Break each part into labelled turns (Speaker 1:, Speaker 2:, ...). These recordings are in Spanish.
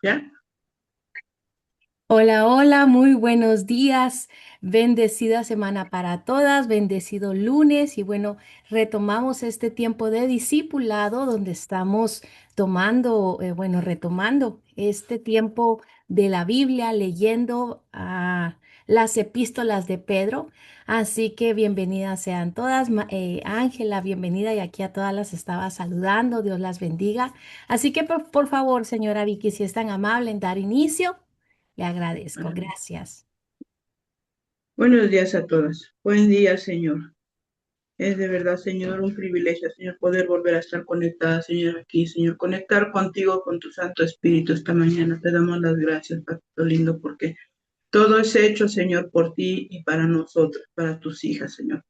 Speaker 1: ¿Ya?
Speaker 2: Hola, hola, muy buenos días. Bendecida semana para todas, bendecido lunes y bueno, retomamos este tiempo de discipulado donde estamos retomando este tiempo de la Biblia, leyendo las epístolas de Pedro. Así que bienvenidas sean todas. Ángela, bienvenida y aquí a todas las estaba saludando. Dios las bendiga. Así que por favor, señora Vicky, si es tan amable en dar inicio. Le agradezco,
Speaker 1: Amén.
Speaker 2: gracias.
Speaker 1: Buenos días a todas. Buen día, Señor. Es de verdad, Señor, un privilegio, Señor, poder volver a estar conectada, Señor, aquí, Señor, conectar contigo, con tu Santo Espíritu esta mañana. Te damos las gracias, Papito lindo, porque todo es hecho, Señor, por ti y para nosotros, para tus hijas, Señor.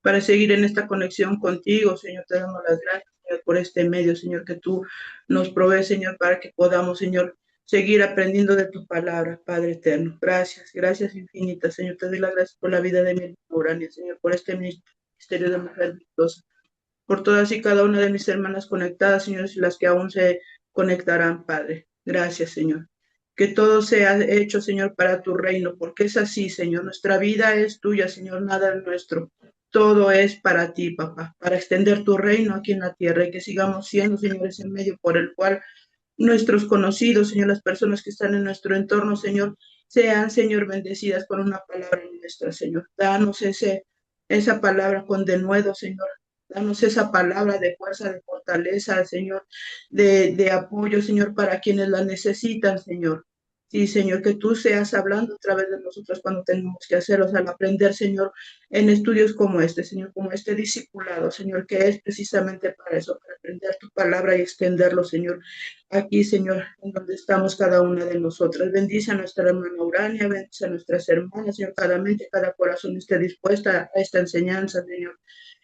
Speaker 1: Para seguir en esta conexión contigo, Señor, te damos las gracias, Señor, por este medio, Señor, que tú nos provees, Señor, para que podamos, Señor, seguir aprendiendo de tu palabra, Padre eterno. Gracias, gracias infinitas, Señor. Te doy las gracias por la vida de mi hermana Urania, Señor, por este ministerio de mujer virtuosa, por todas y cada una de mis hermanas conectadas, Señor, y las que aún se conectarán, Padre. Gracias, Señor. Que todo sea hecho, Señor, para tu reino, porque es así, Señor. Nuestra vida es tuya, Señor, nada es nuestro. Todo es para ti, papá, para extender tu reino aquí en la tierra y que sigamos siendo, Señor, ese medio por el cual nuestros conocidos, Señor, las personas que están en nuestro entorno, Señor, sean, Señor, bendecidas con una palabra nuestra, Señor. Danos esa palabra con denuedo, Señor. Danos esa palabra de fuerza, de fortaleza, Señor, de apoyo, Señor, para quienes la necesitan, Señor. Sí, Señor, que tú seas hablando a través de nosotros cuando tenemos que hacerlo, al aprender, Señor, en estudios como este, Señor, como este discipulado, Señor, que es precisamente para eso, para aprender tu palabra y extenderlo, Señor, aquí, Señor, en donde estamos cada una de nosotras. Bendice a nuestra hermana Urania, bendice a nuestras hermanas, Señor, cada mente, cada corazón esté dispuesta a esta enseñanza, Señor.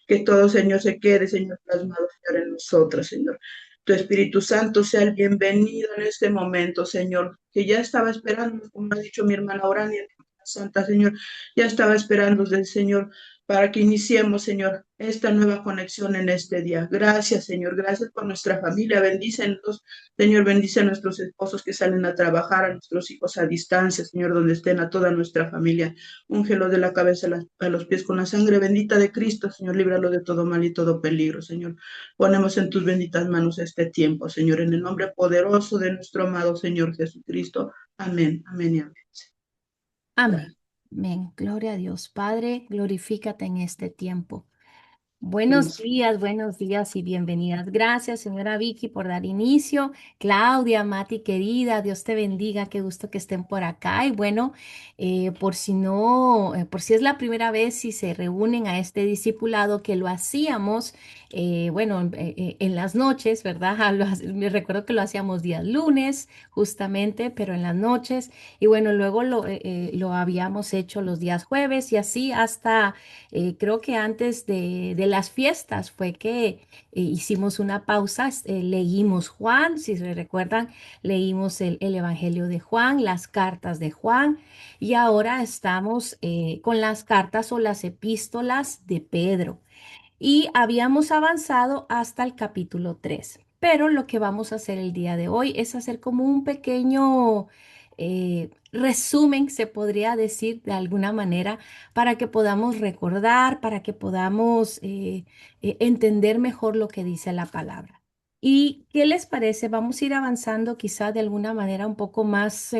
Speaker 1: Que todo, Señor, se quede, Señor, plasmado, Señor, en nosotros, Señor. Tu Espíritu Santo sea el bienvenido en este momento, Señor, que ya estaba esperando, como ha dicho mi hermana Urania, Santa, Señor, ya estaba esperando del Señor para que iniciemos, Señor, esta nueva conexión en este día. Gracias, Señor, gracias por nuestra familia. Bendícenos, Señor, bendice a nuestros esposos que salen a trabajar, a nuestros hijos a distancia, Señor, donde estén a toda nuestra familia. Úngelo de la cabeza a los pies con la sangre bendita de Cristo, Señor, líbralo de todo mal y todo peligro, Señor. Ponemos en tus benditas manos este tiempo, Señor, en el nombre poderoso de nuestro amado Señor Jesucristo. Amén, amén y amén.
Speaker 2: Amén.
Speaker 1: Gracias.
Speaker 2: Amén. Gloria a Dios. Padre, glorifícate en este tiempo.
Speaker 1: Gracias.
Speaker 2: Buenos días y bienvenidas. Gracias, señora Vicky, por dar inicio. Claudia, Mati, querida, Dios te bendiga. Qué gusto que estén por acá. Y bueno, por si no, por si es la primera vez, si se reúnen a este discipulado que lo hacíamos, en las noches, ¿verdad? Me recuerdo que lo hacíamos días lunes, justamente, pero en las noches. Y bueno, luego lo habíamos hecho los días jueves y así hasta creo que antes de las fiestas fue que hicimos una pausa, leímos Juan, si se recuerdan, leímos el Evangelio de Juan, las cartas de Juan, y ahora estamos con las cartas o las epístolas de Pedro. Y habíamos avanzado hasta el capítulo 3. Pero lo que vamos a hacer el día de hoy es hacer como un pequeño resumen, se podría decir de alguna manera, para que podamos recordar, para que podamos entender mejor lo que dice la palabra. ¿Y qué les parece? Vamos a ir avanzando quizás de alguna manera un poco más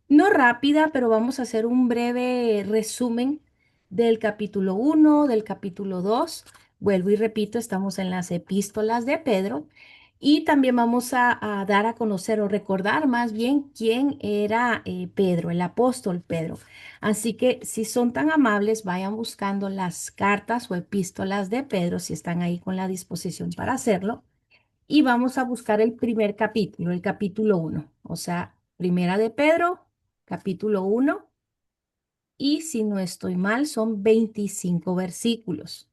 Speaker 2: no rápida, pero vamos a hacer un breve resumen del capítulo 1, del capítulo 2. Vuelvo y repito, estamos en las epístolas de Pedro y también vamos a dar a conocer o recordar más bien quién era Pedro, el apóstol Pedro. Así que si son tan amables, vayan buscando las cartas o epístolas de Pedro, si están ahí con la disposición para hacerlo. Y vamos a buscar el primer capítulo, el capítulo 1, o sea, Primera de Pedro, capítulo 1, y si no estoy mal, son 25 versículos.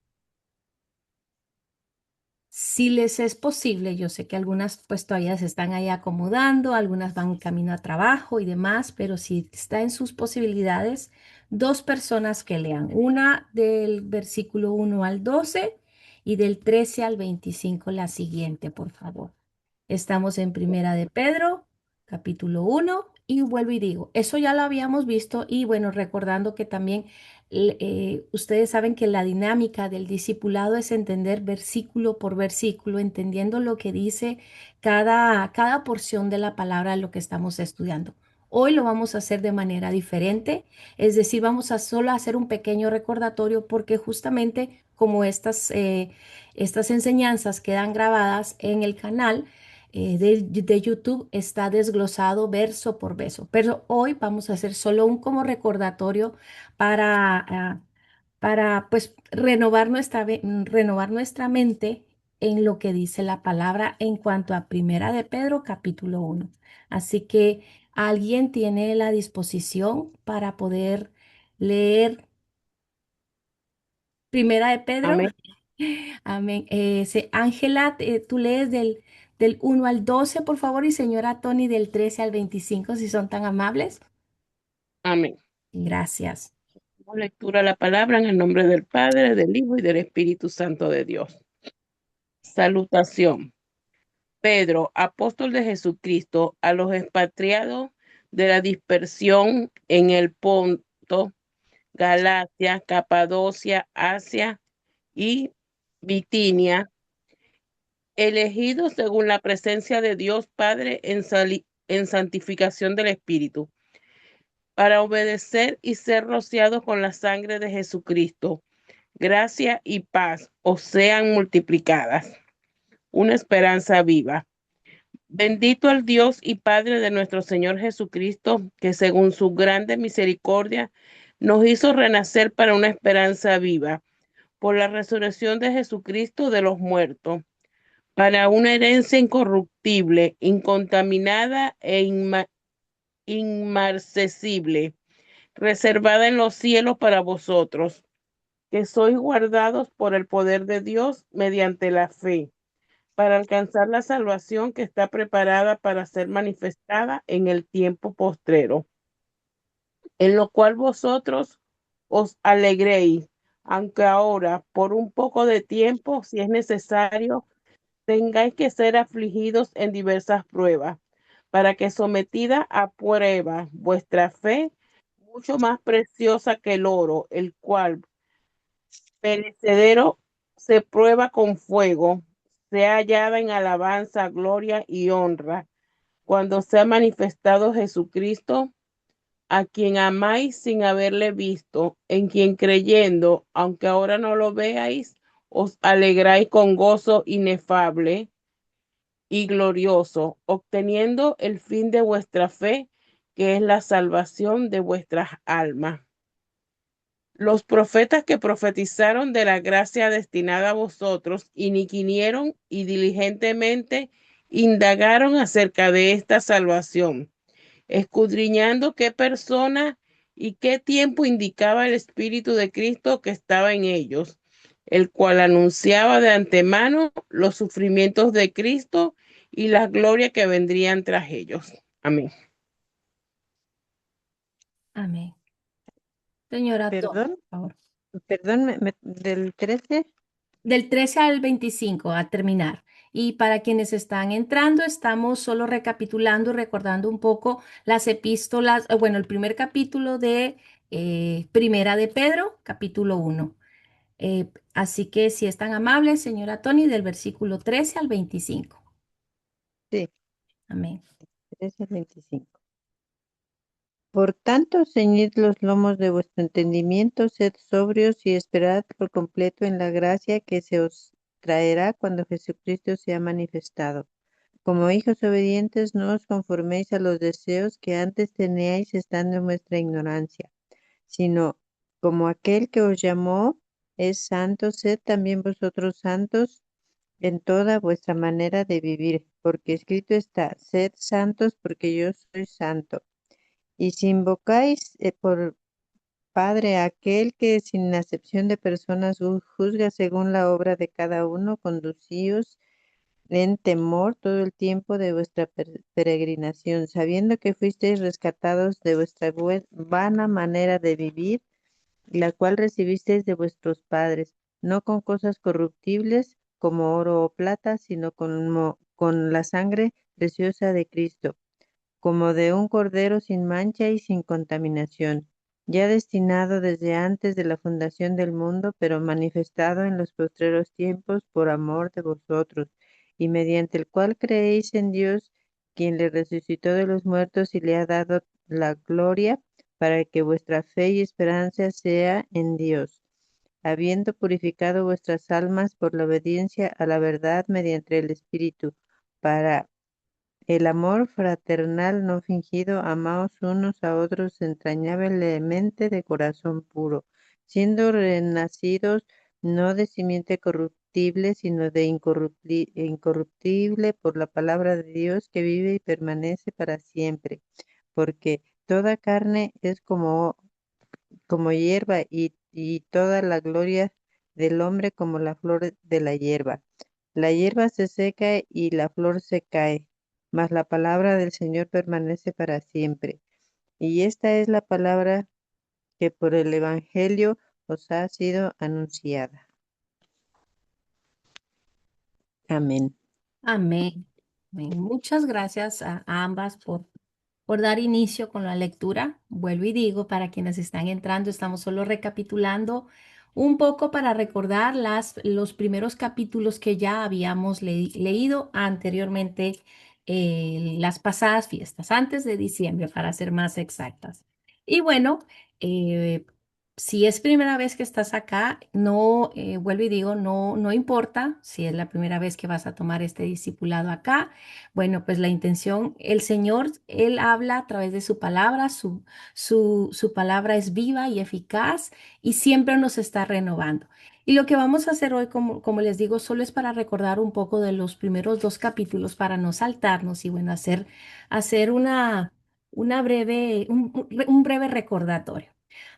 Speaker 2: Si les es posible, yo sé que algunas pues todavía se están ahí acomodando, algunas van camino a trabajo y demás, pero si está en sus posibilidades, dos personas que lean, una del versículo 1 al 12 y del 13 al 25 la siguiente, por favor. Estamos en Primera de Pedro, capítulo 1, y vuelvo y digo, eso ya lo habíamos visto y bueno, recordando que también ustedes saben que la dinámica del discipulado es entender versículo por versículo, entendiendo lo que dice cada porción de la palabra de lo que estamos estudiando. Hoy lo vamos a hacer de manera diferente, es decir, vamos a solo hacer un pequeño recordatorio porque justamente como estas enseñanzas quedan grabadas en el canal, de YouTube está desglosado verso por verso, pero hoy vamos a hacer solo un como recordatorio para pues renovar renovar nuestra mente en lo que dice la palabra en cuanto a Primera de Pedro capítulo 1. Así que alguien tiene la disposición para poder leer Primera de Pedro.
Speaker 3: Amén.
Speaker 2: Amén. Ángela, tú lees del 1 al 12, por favor, y señora Tony del 13 al 25, si son tan amables.
Speaker 3: Amén.
Speaker 2: Gracias.
Speaker 3: Lectura de la palabra en el nombre del Padre, del Hijo y del Espíritu Santo de Dios. Salutación. Pedro, apóstol de Jesucristo, a los expatriados de la dispersión en el Ponto, Galacia, Capadocia, Asia y Bitinia, elegidos según la presencia de Dios Padre en santificación del Espíritu, para obedecer y ser rociados con la sangre de Jesucristo. Gracia y paz os sean multiplicadas. Una esperanza viva. Bendito el Dios y Padre de nuestro Señor Jesucristo, que según su grande misericordia nos hizo renacer para una esperanza viva, por la resurrección de Jesucristo de los muertos, para una herencia incorruptible, incontaminada e inmarcesible, reservada en los cielos para vosotros, que sois guardados por el poder de Dios mediante la fe, para alcanzar la salvación que está preparada para ser manifestada en el tiempo postrero, en lo cual vosotros os alegréis, aunque ahora, por un poco de tiempo, si es necesario, tengáis que ser afligidos en diversas pruebas, para que sometida a prueba vuestra fe, mucho más preciosa que el oro, el cual perecedero se prueba con fuego, sea hallada en alabanza, gloria y honra, cuando sea manifestado Jesucristo, a quien amáis sin haberle visto, en quien creyendo, aunque ahora no lo veáis, os alegráis con gozo inefable y glorioso, obteniendo el fin de vuestra fe, que es la salvación de vuestras almas. Los profetas que profetizaron de la gracia destinada a vosotros inquinieron y diligentemente indagaron acerca de esta salvación, escudriñando qué persona y qué tiempo indicaba el Espíritu de Cristo que estaba en ellos, el cual anunciaba de antemano los sufrimientos de Cristo y la gloria que vendrían tras ellos. Amén.
Speaker 2: Amén. Señora Tony,
Speaker 4: Perdón,
Speaker 2: por favor.
Speaker 4: perdón, del 13.
Speaker 2: Del 13 al 25, a terminar. Y para quienes están entrando, estamos solo recapitulando y recordando un poco las epístolas, bueno, el primer capítulo de Primera de Pedro, capítulo 1. Así que si es tan amable, señora Tony, del versículo 13 al 25.
Speaker 4: Sí,
Speaker 2: Amén.
Speaker 4: 13 al 25. Por tanto, ceñid los lomos de vuestro entendimiento, sed sobrios y esperad por completo en la gracia que se os traerá cuando Jesucristo sea manifestado. Como hijos obedientes, no os conforméis a los deseos que antes teníais estando en vuestra ignorancia, sino como aquel que os llamó es santo, sed también vosotros santos en toda vuestra manera de vivir, porque escrito está, sed santos porque yo soy santo. Y si invocáis por Padre a aquel que sin acepción de personas juzga según la obra de cada uno, conducíos en temor todo el tiempo de vuestra peregrinación, sabiendo que fuisteis rescatados de vuestra vana manera de vivir, la cual recibisteis de vuestros padres, no con cosas corruptibles como oro o plata, sino con la sangre preciosa de Cristo, como de un cordero sin mancha y sin contaminación, ya destinado desde antes de la fundación del mundo, pero manifestado en los postreros tiempos por amor de vosotros, y mediante el cual creéis en Dios, quien le resucitó de los muertos y le ha dado la gloria, para que vuestra fe y esperanza sea en Dios, habiendo purificado vuestras almas por la obediencia a la verdad mediante el Espíritu, para el amor fraternal no fingido, amaos unos a otros entrañablemente de corazón puro, siendo renacidos no de simiente corruptible, sino de incorruptible por la palabra de Dios que vive y permanece para siempre, porque toda carne es como hierba y toda la gloria del hombre como la flor de la hierba. La hierba se seca y la flor se cae, mas la palabra del Señor permanece para siempre. Y esta es la palabra que por el Evangelio os ha sido anunciada. Amén.
Speaker 2: Amén. Amén. Muchas gracias a ambas por dar inicio con la lectura. Vuelvo y digo, para quienes están entrando, estamos solo recapitulando un poco para recordar los primeros capítulos que ya habíamos leído anteriormente, las pasadas fiestas, antes de diciembre, para ser más exactas. Y bueno, eh, si es primera vez que estás acá, no, vuelvo y digo, no importa si es la primera vez que vas a tomar este discipulado acá. Bueno, pues la intención, el Señor, Él habla a través de su palabra, su palabra es viva y eficaz y siempre nos está renovando. Y lo que vamos a hacer hoy, como les digo, solo es para recordar un poco de los primeros dos capítulos, para no saltarnos y bueno, hacer un breve recordatorio.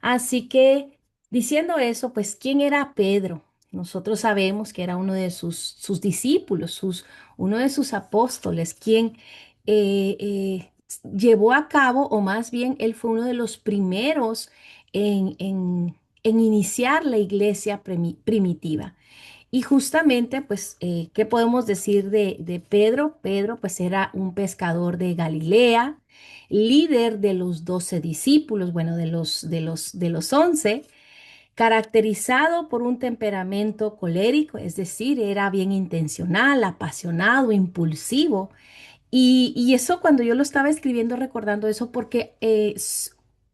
Speaker 2: Así que, diciendo eso, pues, ¿quién era Pedro? Nosotros sabemos que era uno de sus discípulos, uno de sus apóstoles, quien llevó a cabo, o más bien él fue uno de los primeros en iniciar la iglesia primitiva. Y justamente, pues, ¿qué podemos decir de Pedro? Pedro, pues, era un pescador de Galilea, líder de los 12 discípulos, bueno, de los 11, caracterizado por un temperamento colérico, es decir, era bien intencional, apasionado, impulsivo. Y eso cuando yo lo estaba escribiendo, recordando eso, porque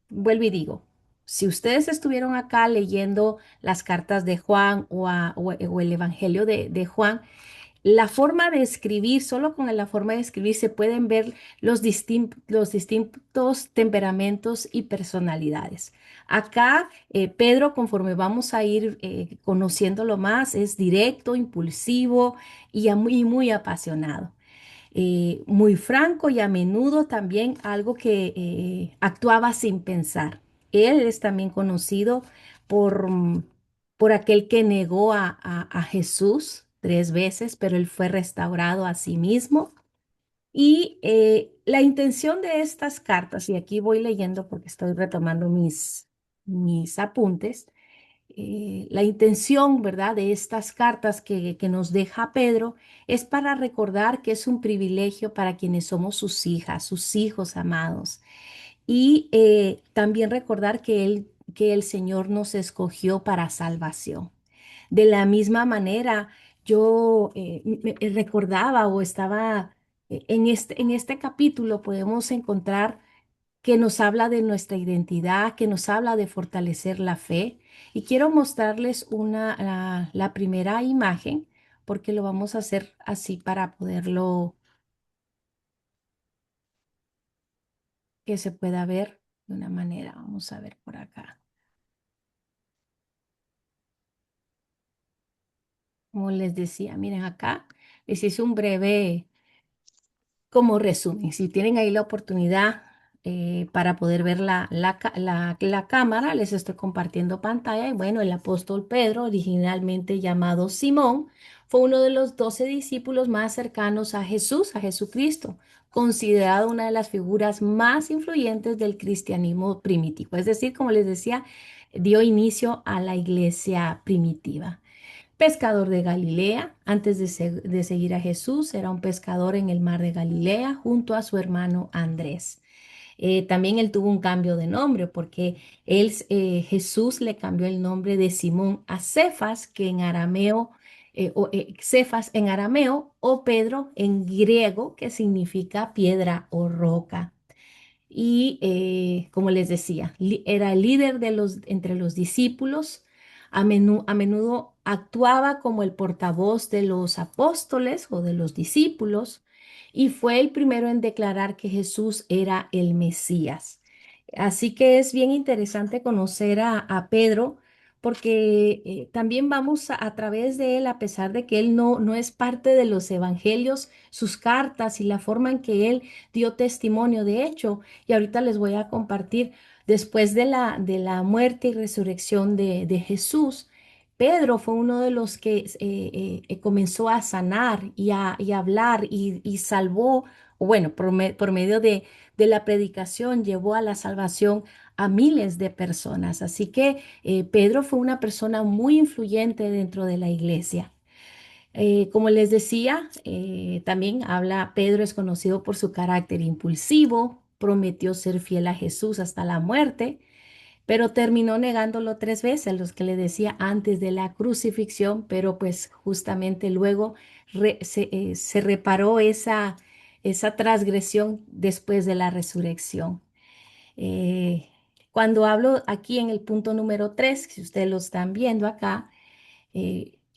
Speaker 2: vuelvo y digo, si ustedes estuvieron acá leyendo las cartas de Juan o el Evangelio de Juan, la forma de escribir, solo con la forma de escribir se pueden ver los distintos temperamentos y personalidades. Acá, Pedro, conforme vamos a ir conociéndolo más, es directo, impulsivo y muy apasionado, muy franco y a menudo también algo que actuaba sin pensar. Él es también conocido por, por aquel que negó a Jesús 3 veces, pero él fue restaurado a sí mismo. Y la intención de estas cartas, y aquí voy leyendo porque estoy retomando mis apuntes, la intención, ¿verdad?, de estas cartas que nos deja Pedro es para recordar que es un privilegio para quienes somos sus hijas, sus hijos amados. Y también recordar que el Señor nos escogió para salvación. De la misma manera, yo recordaba o estaba en este capítulo podemos encontrar que nos habla de nuestra identidad, que nos habla de fortalecer la fe. Y quiero mostrarles la primera imagen, porque lo vamos a hacer así para poderlo, que se pueda ver de una manera. Vamos a ver por acá. Como les decía, miren acá, les hice un breve como resumen. Si tienen ahí la oportunidad para poder ver la cámara, les estoy compartiendo pantalla. Y bueno, el apóstol Pedro, originalmente llamado Simón, fue uno de los 12 discípulos más cercanos a Jesús, a Jesucristo, considerado una de las figuras más influyentes del cristianismo primitivo. Es decir, como les decía, dio inicio a la iglesia primitiva. pescador de Galilea. Antes de seguir a Jesús, era un pescador en el mar de Galilea junto a su hermano Andrés. También él tuvo un cambio de nombre porque Jesús le cambió el nombre de Simón a Cefas, que en arameo, Cefas en arameo, o Pedro en griego, que significa piedra o roca. Y como les decía, era el líder entre los discípulos. A menudo actuaba como el portavoz de los apóstoles o de los discípulos y fue el primero en declarar que Jesús era el Mesías. Así que es bien interesante conocer a Pedro porque también vamos a través de él, a pesar de que él no es parte de los evangelios, sus cartas y la forma en que él dio testimonio. De hecho, y ahorita les voy a compartir, después de la muerte y resurrección de Jesús, Pedro fue uno de los que comenzó a sanar y a hablar y salvó, o bueno, por medio de la predicación, llevó a la salvación a miles de personas. Así que Pedro fue una persona muy influyente dentro de la iglesia. Como les decía, también Pedro es conocido por su carácter impulsivo, prometió ser fiel a Jesús hasta la muerte, pero terminó negándolo 3 veces, los que le decía antes de la crucifixión, pero pues justamente luego se reparó esa transgresión después de la resurrección. Eh, Cuando hablo aquí en el punto número 3, si ustedes lo están viendo acá,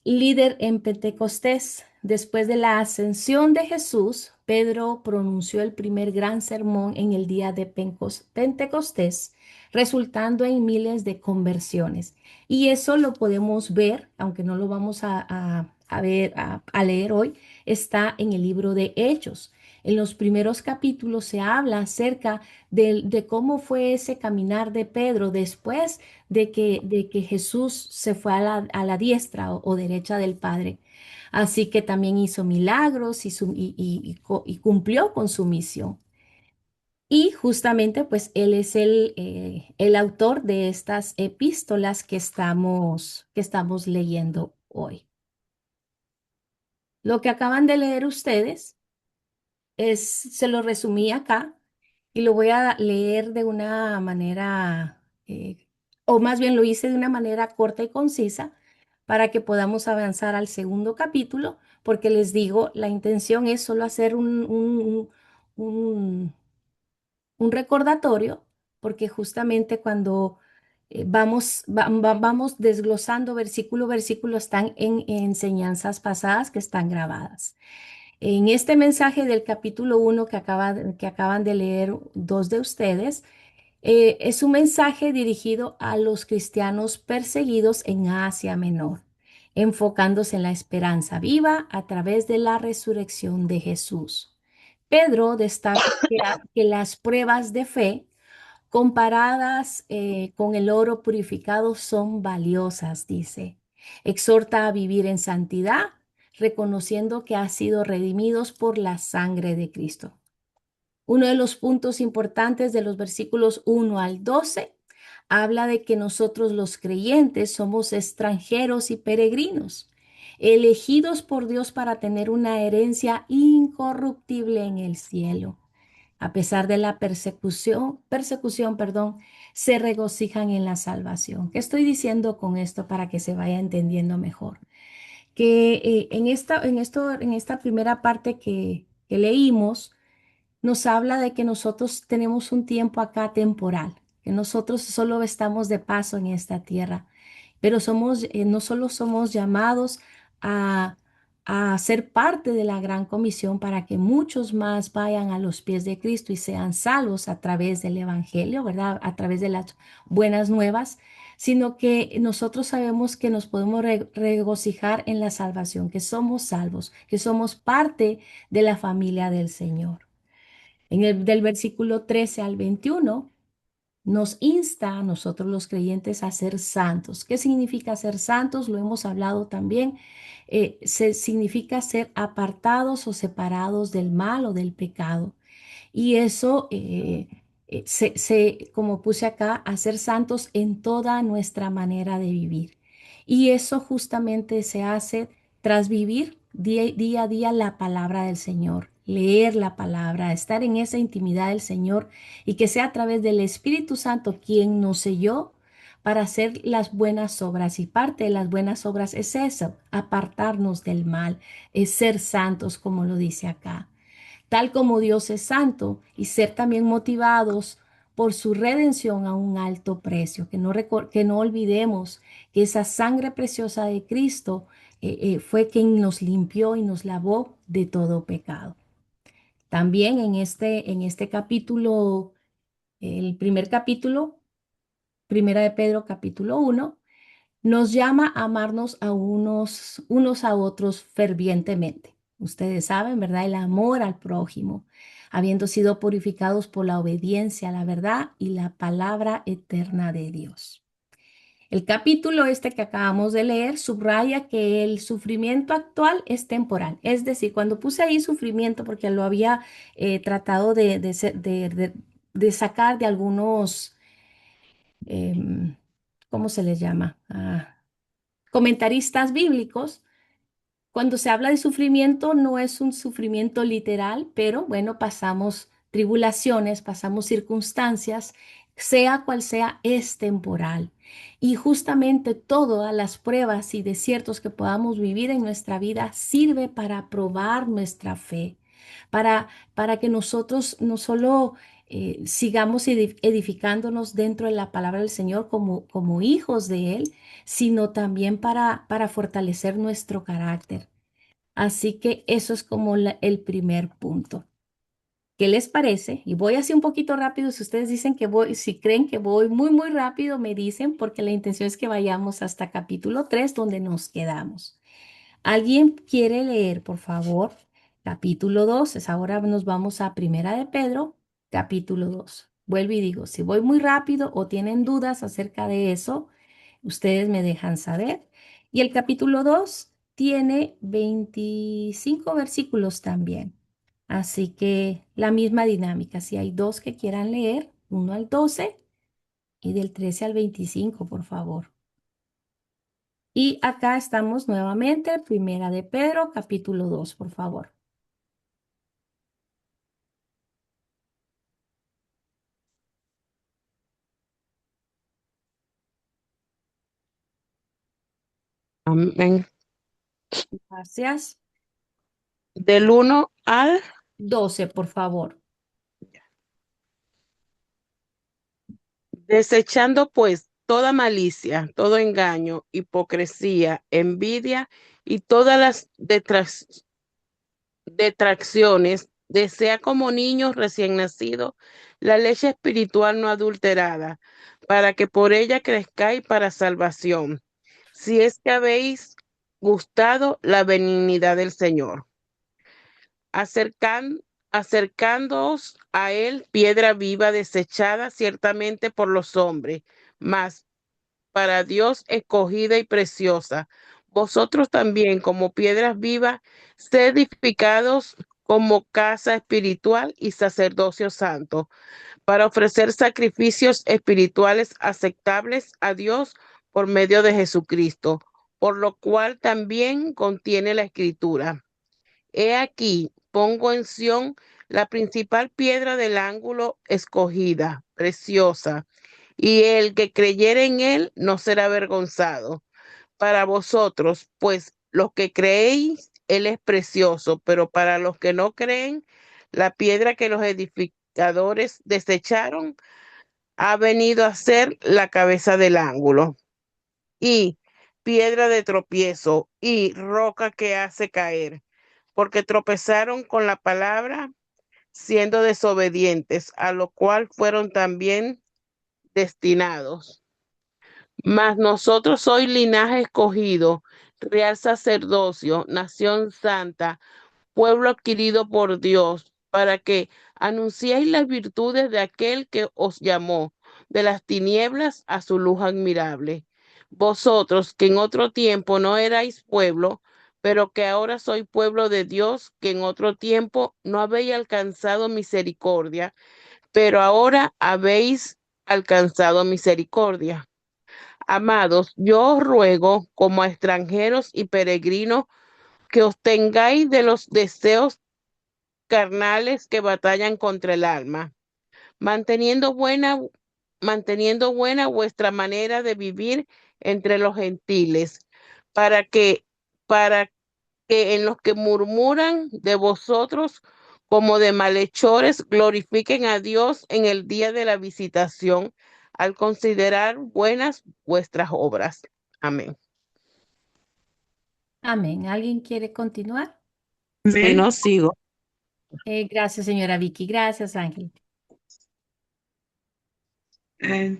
Speaker 2: líder en Pentecostés. Después de la ascensión de Jesús, Pedro pronunció el primer gran sermón en el día de Pentecostés, resultando en miles de conversiones. Y eso lo podemos ver, aunque no lo vamos a ver, a leer hoy, está en el libro de Hechos. En los primeros capítulos se habla acerca de cómo fue ese caminar de Pedro después de que Jesús se fue a la diestra o derecha del Padre. Así que también hizo milagros y cumplió con su misión. Y justamente pues él es el autor de estas epístolas que estamos leyendo hoy. Lo que acaban de leer ustedes se lo resumí acá y lo voy a leer de una manera, o más bien lo hice de una manera corta y concisa para que podamos avanzar al segundo capítulo, porque les digo, la intención es solo hacer un, un recordatorio, porque justamente cuando vamos desglosando versículo a versículo, están en enseñanzas pasadas que están grabadas. En este mensaje del capítulo 1 que acaban de leer dos de ustedes, es un mensaje dirigido a los cristianos perseguidos en Asia Menor, enfocándose en la esperanza viva a través de la resurrección de Jesús. Pedro destaca que las pruebas de fe comparadas con el oro purificado son valiosas, dice. Exhorta a vivir en santidad, reconociendo que ha sido redimidos por la sangre de Cristo. Uno de los puntos importantes de los versículos 1 al 12 habla de que nosotros los creyentes somos extranjeros y peregrinos, elegidos por Dios para tener una herencia incorruptible en el cielo. A pesar de la perdón, se regocijan en la salvación. ¿Qué estoy diciendo con esto para que se vaya entendiendo mejor? Que en esta primera parte que leímos, nos habla de que nosotros tenemos un tiempo acá temporal, que nosotros solo estamos de paso en esta tierra, pero no solo somos llamados a, a ser parte de la gran comisión para que muchos más vayan a los pies de Cristo y sean salvos a través del Evangelio, ¿verdad? A través de las buenas nuevas, sino que nosotros sabemos que nos podemos regocijar en la salvación, que somos salvos, que somos parte de la familia del Señor. Del versículo 13 al 21 nos insta a nosotros los creyentes a ser santos. ¿Qué significa ser santos? Lo hemos hablado también. Significa ser apartados o separados del mal o del pecado. Y eso, como puse acá, a ser santos en toda nuestra manera de vivir. Y eso justamente se hace tras vivir día a día la palabra del Señor, leer la palabra, estar en esa intimidad del Señor y que sea a través del Espíritu Santo quien nos selló para hacer las buenas obras. Y parte de las buenas obras es eso, apartarnos del mal, es ser santos, como lo dice acá, tal como Dios es santo, y ser también motivados por su redención a un alto precio, que no olvidemos que esa sangre preciosa de Cristo fue quien nos limpió y nos lavó de todo pecado. También en este capítulo, el primer capítulo, Primera de Pedro capítulo 1, nos llama a amarnos a unos a otros fervientemente. Ustedes saben, ¿verdad? El amor al prójimo, habiendo sido purificados por la obediencia a la verdad y la palabra eterna de Dios. El capítulo este que acabamos de leer subraya que el sufrimiento actual es temporal. Es decir, cuando puse ahí sufrimiento, porque lo había tratado de sacar de algunos, em, ¿cómo se les llama? Comentaristas bíblicos. Cuando se habla de sufrimiento, no es un sufrimiento literal, pero bueno, pasamos tribulaciones, pasamos circunstancias, sea cual sea, es temporal. Y justamente todas las pruebas y desiertos que podamos vivir en nuestra vida sirve para probar nuestra fe, para que nosotros no solo sigamos edificándonos dentro de la palabra del Señor como hijos de Él, sino también para fortalecer nuestro carácter. Así que eso es como el primer punto. ¿Qué les parece? Y voy así un poquito rápido. Si ustedes dicen que voy, si creen que voy muy rápido, me dicen, porque la intención es que vayamos hasta capítulo 3 donde nos quedamos. ¿Alguien quiere leer, por favor? Capítulo 2. Ahora nos vamos a Primera de Pedro, capítulo 2. Vuelvo y digo, si voy muy rápido o tienen dudas acerca de eso, ustedes me dejan saber. Y el capítulo 2 tiene 25 versículos también. Así que la misma dinámica. Si hay dos que quieran leer, 1 al 12 y del 13 al 25, por favor. Y acá estamos nuevamente, Primera de Pedro, capítulo 2, por favor.
Speaker 3: Amén.
Speaker 2: Gracias.
Speaker 3: Del 1 al
Speaker 2: 12, por favor.
Speaker 3: desechando pues toda malicia, todo engaño, hipocresía, envidia y todas las detracciones, desea como niños recién nacidos la leche espiritual no adulterada, para que por ella crezcáis para salvación, si es que habéis gustado la benignidad del Señor. Acercan, acercándoos a él, piedra viva desechada ciertamente por los hombres, mas para Dios escogida y preciosa. Vosotros también, como piedras vivas, sed edificados como casa espiritual y sacerdocio santo, para ofrecer sacrificios espirituales aceptables a Dios por medio de Jesucristo, por lo cual también contiene la escritura. He aquí, pongo en Sión la principal piedra del ángulo escogida, preciosa, y el que creyere en él no será avergonzado. Para vosotros, pues los que creéis, él es precioso, pero para los que no creen, la piedra que los edificadores desecharon ha venido a ser la cabeza del ángulo y piedra de tropiezo y roca que hace caer, porque tropezaron con la palabra siendo desobedientes, a lo cual fueron también destinados. Mas nosotros soy linaje escogido, real sacerdocio, nación santa, pueblo adquirido por Dios, para que anunciéis las virtudes de aquel que os llamó de las tinieblas a su luz admirable. Vosotros que en otro tiempo no erais pueblo, pero que ahora soy pueblo de Dios, que en otro tiempo no habéis alcanzado misericordia, pero ahora habéis alcanzado misericordia. Amados, yo os ruego como a extranjeros y peregrinos que os tengáis de los deseos carnales que batallan contra el alma, manteniendo buena, manteniendo buena vuestra manera de vivir entre los gentiles, para que, para que en los que murmuran de vosotros como de malhechores glorifiquen a Dios en el día de la visitación, al considerar buenas vuestras obras. Amén.
Speaker 2: Amén. ¿Alguien quiere continuar?
Speaker 3: Si
Speaker 1: Amén.
Speaker 3: no sigo.
Speaker 2: Gracias, señora Vicky. Gracias, Ángel.
Speaker 1: Eh,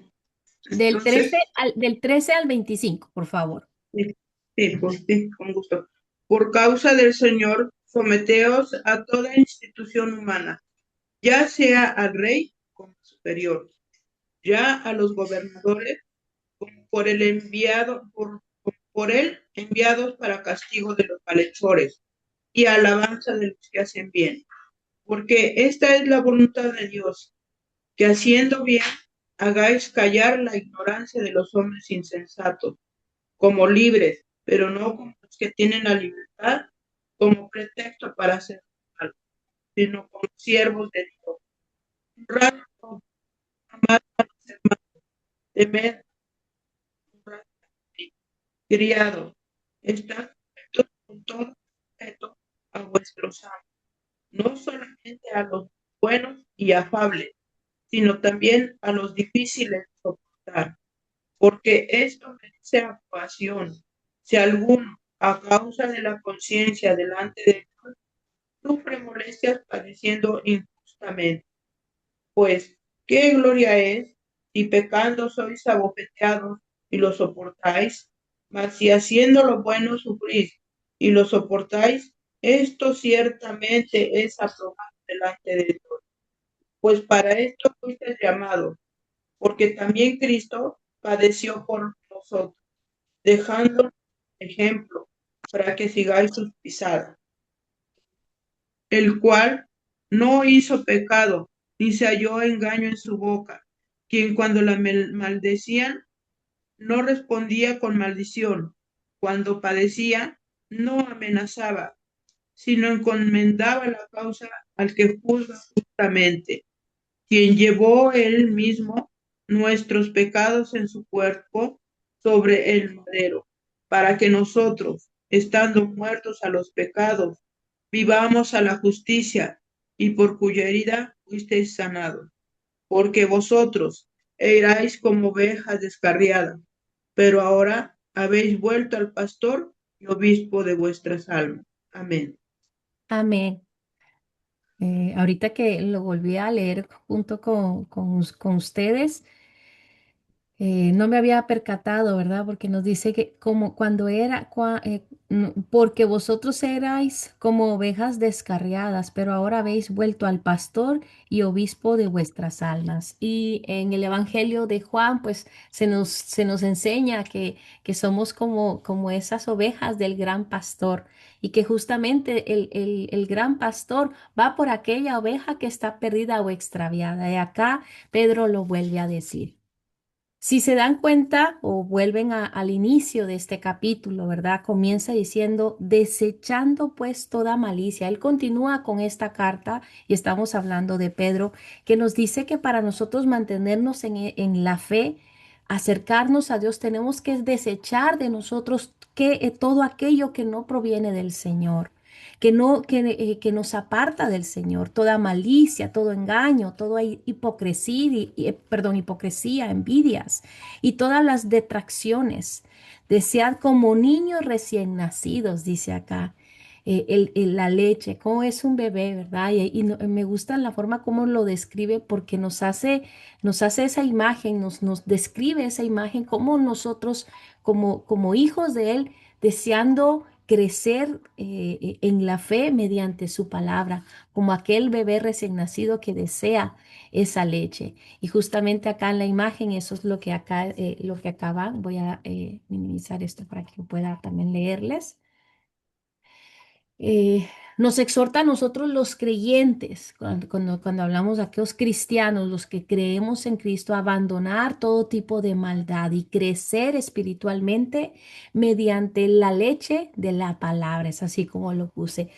Speaker 2: Del 13
Speaker 1: entonces,
Speaker 2: del 13 al 25, por favor.
Speaker 1: sí, sí, pues sí, con gusto. Por causa del Señor, someteos a toda institución humana, ya sea al rey como superior, ya a los gobernadores como por él enviados para castigo de los malhechores y alabanza de los que hacen bien. Porque esta es la voluntad de Dios, que haciendo bien hagáis callar la ignorancia de los hombres insensatos, como libres, pero no como los que tienen la libertad como pretexto para hacer mal, sino como siervos de Dios. Honrad a todos, amad a los hermanos, temed, honrad a los criados, estad sujetos con todo respeto a vuestros amos, no solamente a los buenos y afables, sino también a los difíciles de soportar, porque esto merece aprobación. Si alguno, a causa de la conciencia delante de Dios, sufre molestias padeciendo injustamente, pues, ¿qué gloria es si pecando sois abofeteados y lo soportáis? Mas si haciendo lo bueno sufrís y lo soportáis, esto ciertamente es aprobado delante de Dios. Pues para esto fuiste llamados, porque también Cristo padeció por nosotros, dejando ejemplo para que sigáis sus pisadas, el cual no hizo pecado, ni se halló engaño en su boca, quien cuando la maldecían no respondía con maldición, cuando padecía no amenazaba, sino encomendaba la causa al que juzga justamente, quien llevó él mismo nuestros pecados en su cuerpo sobre el madero, para que nosotros, estando muertos a los pecados, vivamos a la justicia, y por cuya herida fuisteis sanados. Porque vosotros erais como ovejas descarriadas, pero ahora habéis vuelto al pastor y obispo de vuestras almas. Amén.
Speaker 2: Amén. Ahorita que lo volví a leer junto con ustedes, no me había percatado, ¿verdad? Porque nos dice que como cuando porque vosotros erais como ovejas descarriadas, pero ahora habéis vuelto al pastor y obispo de vuestras almas. Y en el Evangelio de Juan, pues se nos enseña que somos como esas ovejas del gran pastor y que justamente el gran pastor va por aquella oveja que está perdida o extraviada. Y acá Pedro lo vuelve a decir. Si se dan cuenta o vuelven al inicio de este capítulo, ¿verdad? Comienza diciendo, desechando pues toda malicia. Él continúa con esta carta y estamos hablando de Pedro, que nos dice que para nosotros mantenernos en la fe, acercarnos a Dios, tenemos que desechar de nosotros todo aquello que no proviene del Señor. Que nos aparta del Señor, toda malicia, todo engaño, toda hipocresía, hipocresía, envidias y todas las detracciones. Desead como niños recién nacidos, dice acá. La leche, como es un bebé, ¿verdad? Me gusta la forma como lo describe porque nos hace esa imagen, nos describe esa imagen como nosotros, como hijos de Él, deseando crecer en la fe mediante su palabra, como aquel bebé recién nacido que desea esa leche. Y justamente acá en la imagen, eso es lo que acaba. Voy a minimizar esto para que pueda también leerles. eh, nos exhorta a nosotros los creyentes, cuando hablamos de aquellos cristianos, los que creemos en Cristo, a abandonar todo tipo de maldad y crecer espiritualmente mediante la leche de la palabra. Es así como lo puse.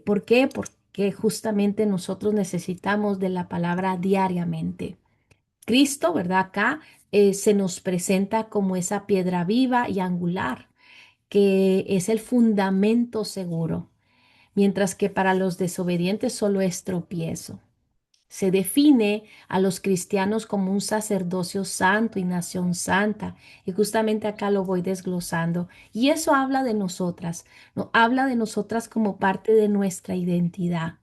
Speaker 2: ¿Por qué? Porque justamente nosotros necesitamos de la palabra diariamente. Cristo, ¿verdad? Acá se nos presenta como esa piedra viva y angular, que es el fundamento seguro, mientras que para los desobedientes solo es tropiezo. Se define a los cristianos como un sacerdocio santo y nación santa. Y justamente acá lo voy desglosando. Y eso habla de nosotras, ¿no? Habla de nosotras como parte de nuestra identidad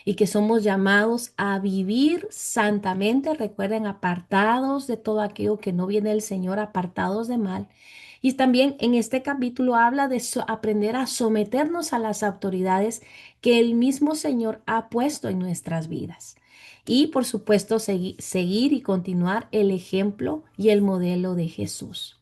Speaker 2: y que somos llamados a vivir santamente, recuerden, apartados de todo aquello que no viene del Señor, apartados de mal. Y también en este capítulo habla de aprender a someternos a las autoridades que el mismo Señor ha puesto en nuestras vidas. Y por supuesto, seguir y continuar el ejemplo y el modelo de Jesús.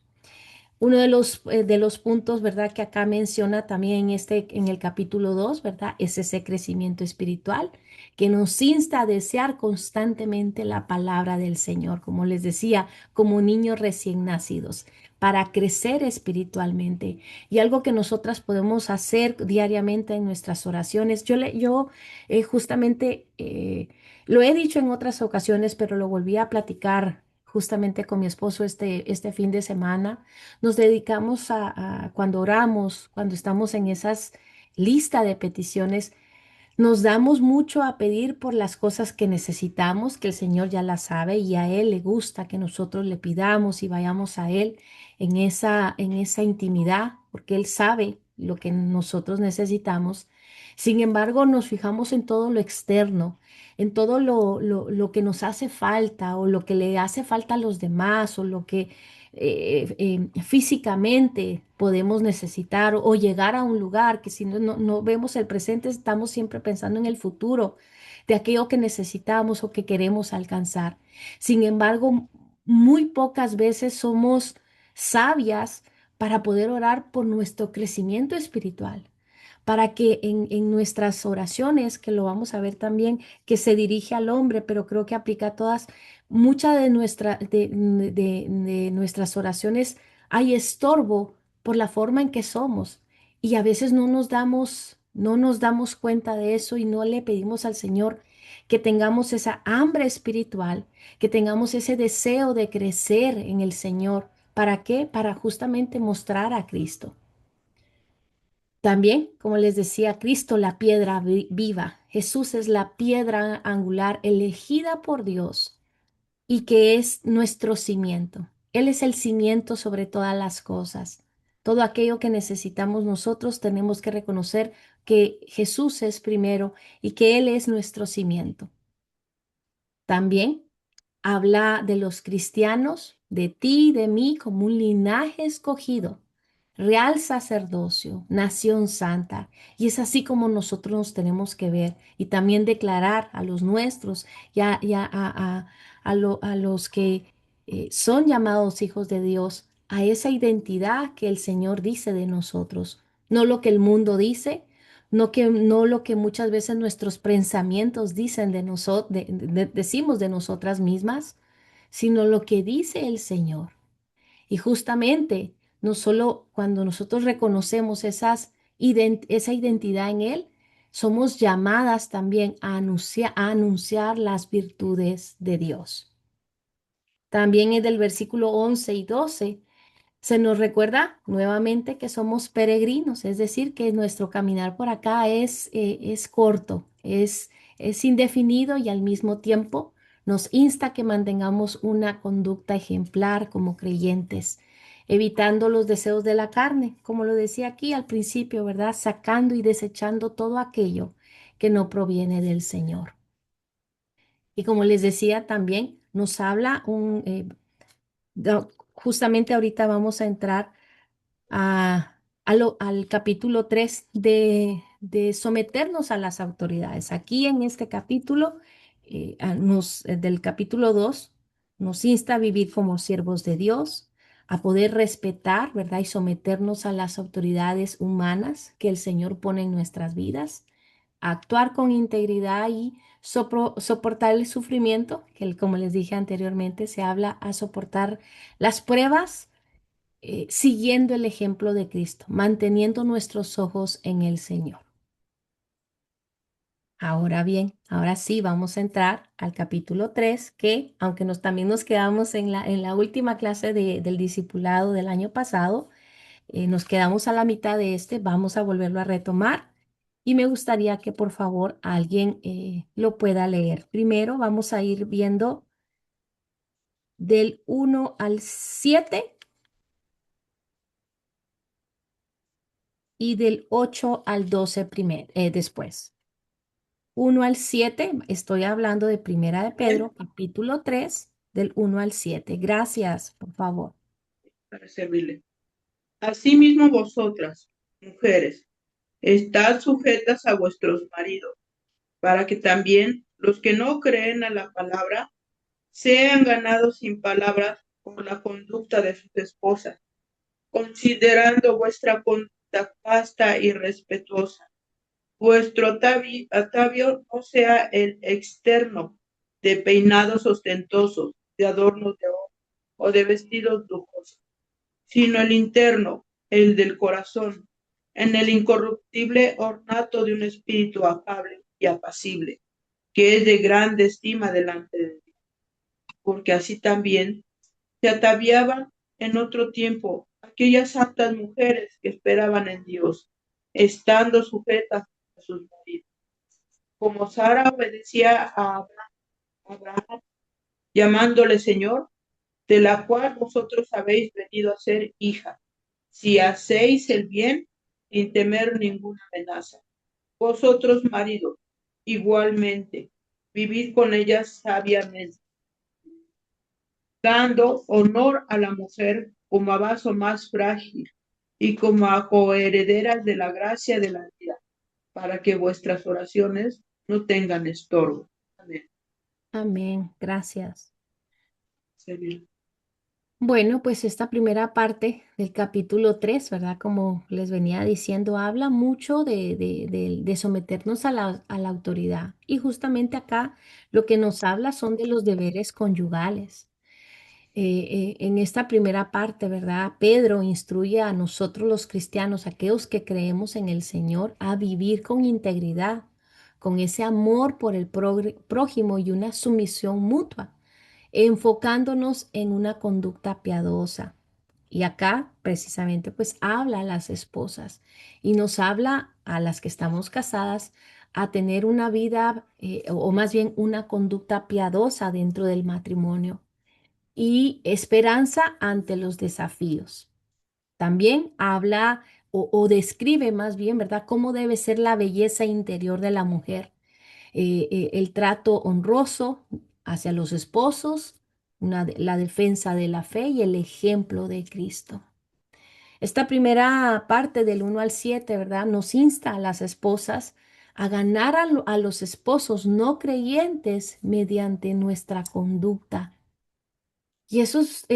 Speaker 2: Uno de los puntos, ¿verdad?, que acá menciona también en el capítulo 2, ¿verdad?, es ese crecimiento espiritual que nos insta a desear constantemente la palabra del Señor, como les decía, como niños recién nacidos, para crecer espiritualmente. Y algo que nosotras podemos hacer diariamente en nuestras oraciones. Yo justamente lo he dicho en otras ocasiones, pero lo volví a platicar justamente con mi esposo este fin de semana. Nos dedicamos cuando oramos, cuando estamos en esas lista de peticiones, nos damos mucho a pedir por las cosas que necesitamos, que el Señor ya las sabe y a Él le gusta que nosotros le pidamos y vayamos a Él en esa intimidad, porque Él sabe lo que nosotros necesitamos. Sin embargo, nos fijamos en todo lo externo, en todo lo que nos hace falta o lo que le hace falta a los demás o lo que físicamente podemos necesitar o llegar a un lugar que si no vemos el presente, estamos siempre pensando en el futuro, de aquello que necesitamos o que queremos alcanzar. Sin embargo, muy pocas veces somos sabias para poder orar por nuestro crecimiento espiritual, para que en nuestras oraciones, que lo vamos a ver también, que se dirige al hombre, pero creo que aplica a todas, muchas de nuestras oraciones hay estorbo por la forma en que somos y a veces no nos damos cuenta de eso y no le pedimos al Señor que tengamos esa hambre espiritual, que tengamos ese deseo de crecer en el Señor. ¿Para qué? Para justamente mostrar a Cristo. También, como les decía, Cristo, la piedra viva. Jesús es la piedra angular elegida por Dios y que es nuestro cimiento. Él es el cimiento sobre todas las cosas. Todo aquello que necesitamos nosotros tenemos que reconocer que Jesús es primero y que Él es nuestro cimiento. También habla de los cristianos, de ti y de mí como un linaje escogido, real sacerdocio, nación santa. Y es así como nosotros nos tenemos que ver y también declarar a los nuestros y a los que son llamados hijos de Dios, a esa identidad que el Señor dice de nosotros, no lo que el mundo dice. No lo que muchas veces nuestros pensamientos dicen de nosotros, decimos de nosotras mismas, sino lo que dice el Señor. Y justamente, no solo cuando nosotros reconocemos esa identidad en Él, somos llamadas también a anunciar las virtudes de Dios. También es del versículo 11 y 12. Se nos recuerda nuevamente que somos peregrinos, es decir, que nuestro caminar por acá es corto, es indefinido y al mismo tiempo nos insta a que mantengamos una conducta ejemplar como creyentes, evitando los deseos de la carne, como lo decía aquí al principio, ¿verdad? Sacando y desechando todo aquello que no proviene del Señor. Y como les decía también, nos habla justamente ahorita vamos a entrar al capítulo 3 de someternos a las autoridades. Aquí en este capítulo, del capítulo 2 nos insta a vivir como siervos de Dios, a poder respetar, ¿verdad? Y someternos a las autoridades humanas que el Señor pone en nuestras vidas, a actuar con integridad y soportar el sufrimiento, que como les dije anteriormente, se habla a soportar las pruebas, siguiendo el ejemplo de Cristo, manteniendo nuestros ojos en el Señor. Ahora bien, ahora sí vamos a entrar al capítulo 3, que aunque también nos quedamos en la última clase del discipulado del año pasado, nos quedamos a la mitad de este, vamos a volverlo a retomar y me gustaría que por favor alguien lo pueda leer. Primero vamos a ir viendo del 1 al 7 y del 8 al 12 después. 1 al 7, estoy hablando de Primera de Pedro, capítulo 3, del 1 al 7. Gracias, por favor.
Speaker 1: Para servirle. Asimismo vosotras, mujeres, estad sujetas a vuestros maridos, para que también los que no creen a la palabra sean ganados sin palabras por la conducta de sus esposas, considerando vuestra conducta casta y respetuosa. Vuestro atavio no sea el externo, de peinados ostentosos, de adornos de oro o de vestidos lujosos, sino el interno, el del corazón, en el incorruptible ornato de un espíritu afable y apacible, que es de grande estima delante de Dios, porque así también se ataviaban en otro tiempo aquellas santas mujeres que esperaban en Dios, estando sujetas a sus maridos, como Sara obedecía a Abraham, llamándole Señor, de la cual vosotros habéis venido a ser hija, si hacéis el bien sin temer ninguna amenaza. Vosotros, maridos, igualmente, vivid con ellas sabiamente, dando honor a la mujer como a vaso más frágil y como a coherederas de la gracia de la vida, para que vuestras oraciones no tengan estorbo. Amén.
Speaker 2: Amén. Gracias.
Speaker 1: Señor.
Speaker 2: Bueno, pues esta primera parte del capítulo 3, ¿verdad? Como les venía diciendo, habla mucho de someternos a la autoridad. Y justamente acá lo que nos habla son de los deberes conyugales. En esta primera parte, ¿verdad? Pedro instruye a nosotros los cristianos, aquellos que creemos en el Señor, a vivir con integridad, con ese amor por el prójimo y una sumisión mutua, enfocándonos en una conducta piadosa. Y acá precisamente pues habla a las esposas y nos habla a las que estamos casadas a tener una vida o más bien una conducta piadosa dentro del matrimonio y esperanza ante los desafíos. También habla o describe más bien, ¿verdad?, cómo debe ser la belleza interior de la mujer, el trato honroso hacia los esposos, la defensa de la fe y el ejemplo de Cristo. Esta primera parte del 1 al 7, ¿verdad?, nos insta a las esposas a ganar a los esposos no creyentes mediante nuestra conducta. Y eso es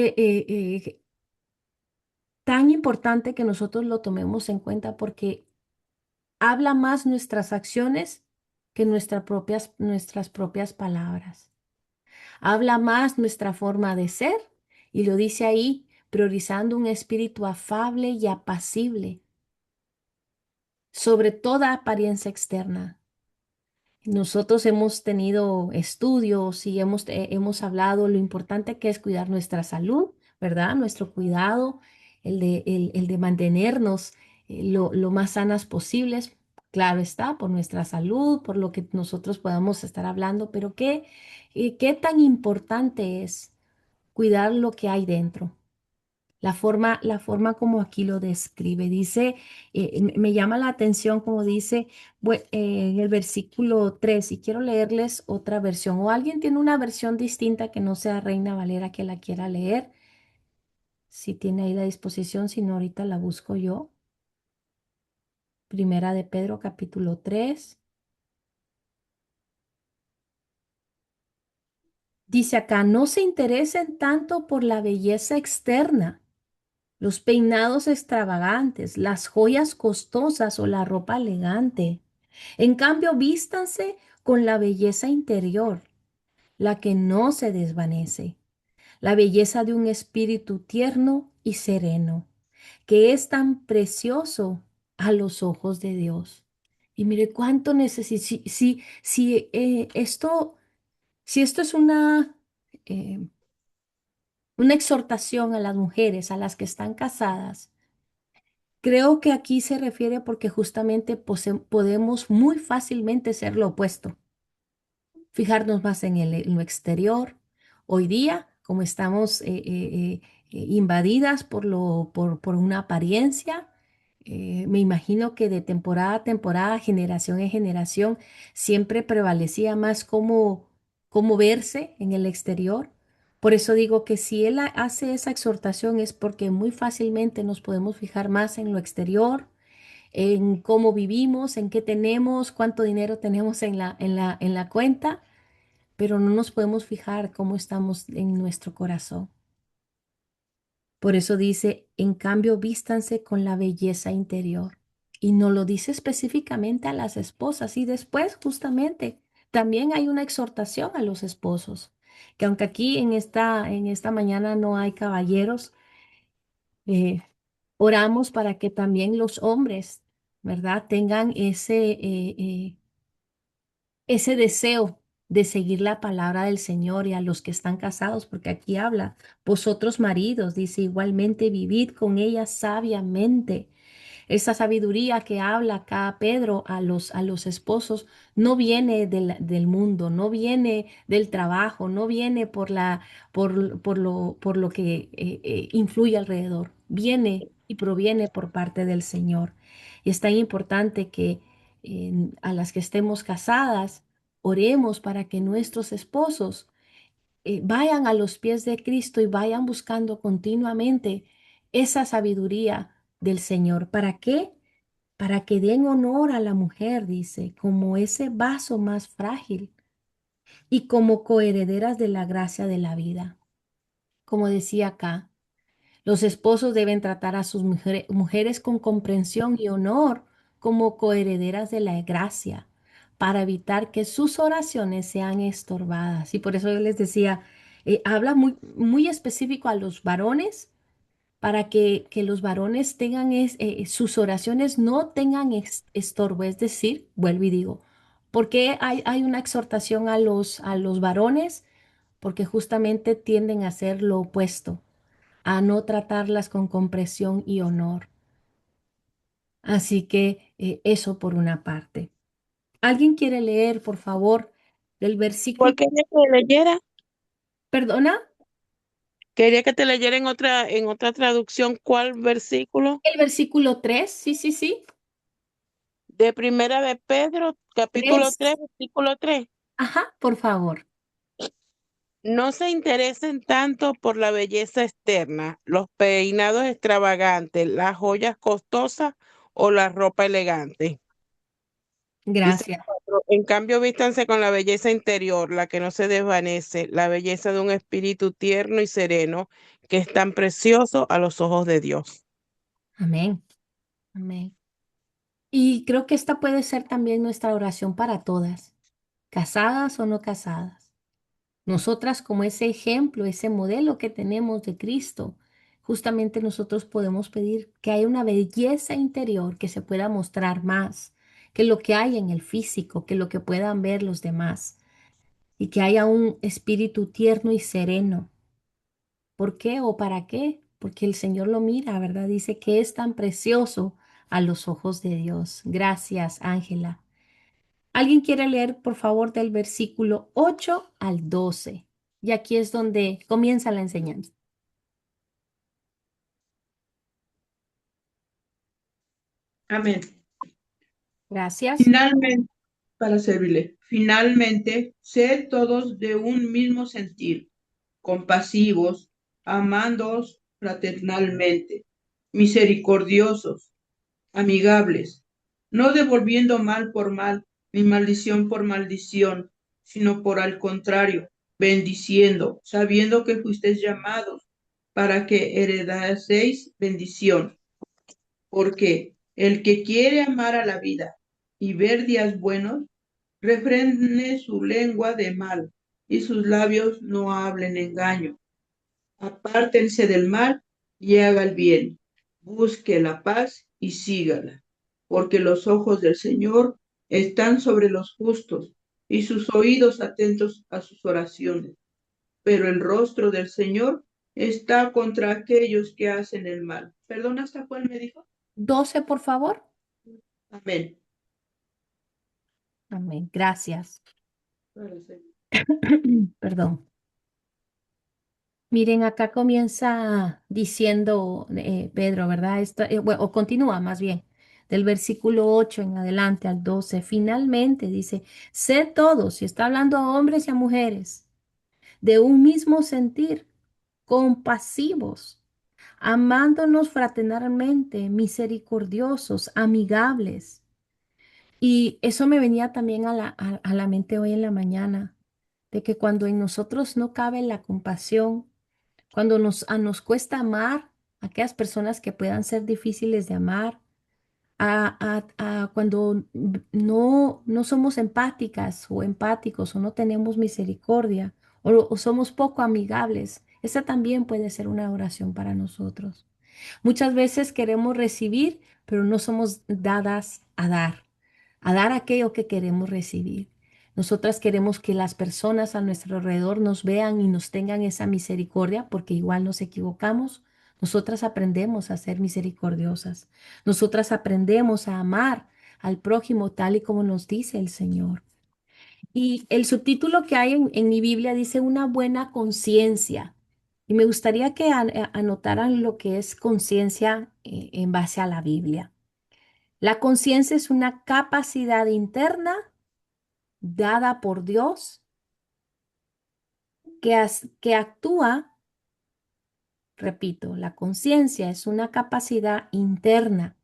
Speaker 2: tan importante que nosotros lo tomemos en cuenta porque habla más nuestras acciones que nuestras propias palabras. Habla más nuestra forma de ser y lo dice ahí, priorizando un espíritu afable y apacible sobre toda apariencia externa. Nosotros hemos tenido estudios y hemos hablado lo importante que es cuidar nuestra salud, ¿verdad? Nuestro cuidado, el de mantenernos lo más sanas posibles. Claro está, por nuestra salud, por lo que nosotros podamos estar hablando, pero qué tan importante es cuidar lo que hay dentro. La forma como aquí lo describe, dice, me llama la atención como dice en el versículo 3 y quiero leerles otra versión, o alguien tiene una versión distinta que no sea Reina Valera que la quiera leer, si tiene ahí la disposición, si no ahorita la busco yo. Primera de Pedro, capítulo 3. Dice acá, no se interesen tanto por la belleza externa, los peinados extravagantes, las joyas costosas o la ropa elegante. En cambio, vístanse con la belleza interior, la que no se desvanece, la belleza de un espíritu tierno y sereno, que es tan precioso a los ojos de Dios. Y mire cuánto necesito, si esto es eh, una exhortación a las mujeres, a las que están casadas, creo que aquí se refiere porque justamente podemos muy fácilmente ser lo opuesto, fijarnos más en lo exterior. Hoy día, como estamos invadidas por una apariencia, me imagino que de temporada a temporada, generación en generación, siempre prevalecía más cómo verse en el exterior. Por eso digo que si él hace esa exhortación es porque muy fácilmente nos podemos fijar más en lo exterior, en cómo vivimos, en qué tenemos, cuánto dinero tenemos en la cuenta, pero no nos podemos fijar cómo estamos en nuestro corazón. Por eso dice, en cambio, vístanse con la belleza interior. Y no lo dice específicamente a las esposas. Y después, justamente, también hay una exhortación a los esposos, que aunque aquí en esta mañana no hay caballeros, eh, oramos para que también los hombres, ¿verdad?, tengan ese deseo de seguir la palabra del Señor, y a los que están casados, porque aquí habla, vosotros maridos, dice igualmente, vivid con ella sabiamente. Esa sabiduría que habla acá Pedro a los esposos no viene del mundo, no viene del trabajo, no viene por lo que influye alrededor, viene y proviene por parte del Señor. Y es tan importante que a las que estemos casadas, oremos para que nuestros esposos vayan a los pies de Cristo y vayan buscando continuamente esa sabiduría del Señor. ¿Para qué? Para que den honor a la mujer, dice, como ese vaso más frágil y como coherederas de la gracia de la vida. Como decía acá, los esposos deben tratar a sus mujeres con comprensión y honor como coherederas de la gracia, para evitar que sus oraciones sean estorbadas. Y por eso yo les decía, habla muy, muy específico a los varones, para que los varones tengan sus oraciones no tengan estorbo. Es decir, vuelvo y digo, ¿por qué hay una exhortación a los varones? Porque justamente tienden a hacer lo opuesto, a no tratarlas con comprensión y honor. Así que eso por una parte. ¿Alguien quiere leer, por favor, del
Speaker 3: ¿Cuál
Speaker 2: versículo?
Speaker 3: quería que leyera?
Speaker 2: ¿Perdona?
Speaker 3: Quería que te leyera en otra traducción, ¿cuál versículo?
Speaker 2: El versículo 3, sí, sí, sí.
Speaker 3: De Primera de Pedro, capítulo 3,
Speaker 2: 3.
Speaker 3: versículo 3.
Speaker 2: Ajá, por favor.
Speaker 3: No se interesen tanto por la belleza externa, los peinados extravagantes, las joyas costosas o la ropa elegante. Dice,
Speaker 2: Gracias.
Speaker 3: en cambio, vístanse con la belleza interior, la que no se desvanece, la belleza de un espíritu tierno y sereno, que es tan precioso a los ojos de Dios.
Speaker 2: Amén. Amén. Y creo que esta puede ser también nuestra oración para todas, casadas o no casadas. Nosotras, como ese ejemplo, ese modelo que tenemos de Cristo, justamente nosotros podemos pedir que haya una belleza interior que se pueda mostrar más que lo que hay en el físico, que lo que puedan ver los demás, y que haya un espíritu tierno y sereno. ¿Por qué o para qué? Porque el Señor lo mira, ¿verdad? Dice que es tan precioso a los ojos de Dios. Gracias, Ángela. ¿Alguien quiere leer, por favor, del versículo 8 al 12? Y aquí es donde comienza la enseñanza.
Speaker 1: Amén.
Speaker 2: Gracias.
Speaker 1: Finalmente, para servirle, finalmente, sed todos de un mismo sentir, compasivos, amándoos fraternalmente, misericordiosos, amigables, no devolviendo mal por mal, ni maldición por maldición, sino por al contrario, bendiciendo, sabiendo que fuisteis llamados para que heredaseis bendición, porque el que quiere amar a la vida y ver días buenos, refrene su lengua de mal y sus labios no hablen engaño. Apártense del mal y haga el bien. Busque la paz y sígala, porque los ojos del Señor están sobre los justos y sus oídos atentos a sus oraciones. Pero el rostro del Señor está contra aquellos que hacen el mal. Perdón, ¿hasta cuál me dijo?
Speaker 2: 12, por favor.
Speaker 1: Amén.
Speaker 2: Amén. Gracias.
Speaker 1: Para ser.
Speaker 2: Perdón. Miren, acá comienza diciendo Pedro, ¿verdad? Bueno, o continúa más bien, del versículo 8 en adelante al 12. Finalmente dice, sed todos, y está hablando a hombres y a mujeres, de un mismo sentir, compasivos, amándonos fraternalmente, misericordiosos, amigables. Y eso me venía también a la mente hoy en la mañana, de que cuando en nosotros no cabe la compasión, cuando nos cuesta amar a aquellas personas que puedan ser difíciles de amar, cuando no somos empáticas o empáticos o no tenemos misericordia o somos poco amigables, esa también puede ser una oración para nosotros. Muchas veces queremos recibir, pero no somos dadas a dar aquello que queremos recibir. Nosotras queremos que las personas a nuestro alrededor nos vean y nos tengan esa misericordia, porque igual nos equivocamos. Nosotras aprendemos a ser misericordiosas. Nosotras aprendemos a amar al prójimo tal y como nos dice el Señor. Y el subtítulo que hay en mi Biblia dice una buena conciencia. Y me gustaría que anotaran lo que es conciencia en base a la Biblia. La conciencia es una capacidad interna dada por Dios que actúa, repito, la conciencia es una capacidad interna.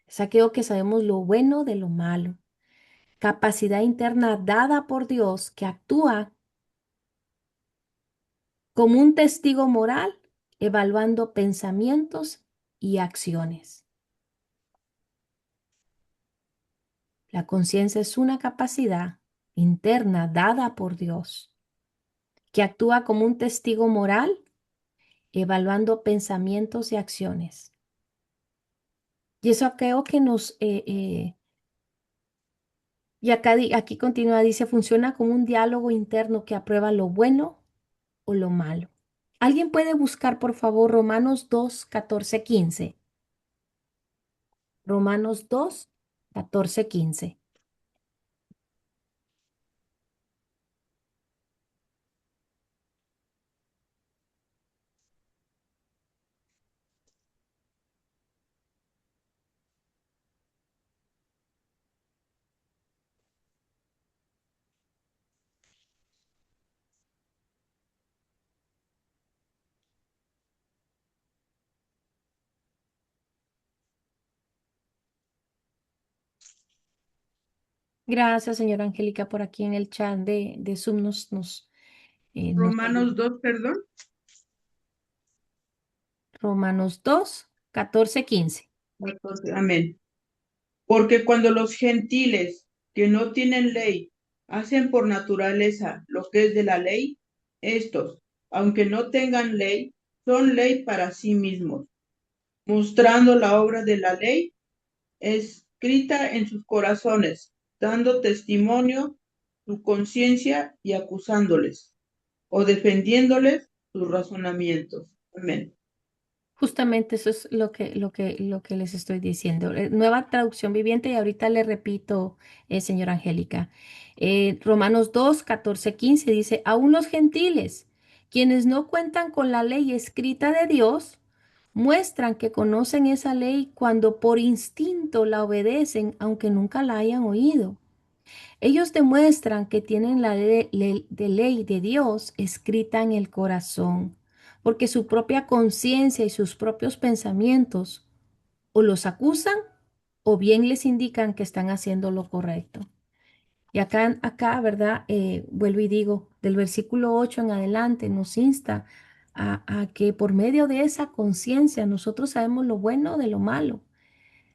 Speaker 2: Es aquello que sabemos lo bueno de lo malo. Capacidad interna dada por Dios que actúa como un testigo moral, evaluando pensamientos y acciones. La conciencia es una capacidad interna dada por Dios que actúa como un testigo moral, evaluando pensamientos y acciones. Y eso creo que y acá, aquí continúa, dice, funciona como un diálogo interno que aprueba lo bueno o lo malo. ¿Alguien puede buscar, por favor, Romanos 2, 14, 15? Romanos 2, 14, 15. Gracias, señora Angélica, por aquí en el chat de Zoom nos ayuda.
Speaker 1: Romanos 2, perdón.
Speaker 2: Romanos 2, 14, 15.
Speaker 1: 14. Amén. Porque cuando los gentiles que no tienen ley hacen por naturaleza lo que es de la ley, estos, aunque no tengan ley, son ley para sí mismos, mostrando la obra de la ley escrita en sus corazones, dando testimonio su conciencia y acusándoles o defendiéndoles sus razonamientos. Amén.
Speaker 2: Justamente eso es lo que les estoy diciendo. Nueva traducción viviente y ahorita le repito, señora Angélica. Romanos 2, 14, 15 dice, aún los gentiles, quienes no cuentan con la ley escrita de Dios, muestran que conocen esa ley cuando por instinto la obedecen, aunque nunca la hayan oído. Ellos demuestran que tienen la ley de Dios escrita en el corazón, porque su propia conciencia y sus propios pensamientos o los acusan o bien les indican que están haciendo lo correcto. Y acá, ¿verdad? Vuelvo y digo, del versículo 8 en adelante nos insta a que por medio de esa conciencia nosotros sabemos lo bueno de lo malo.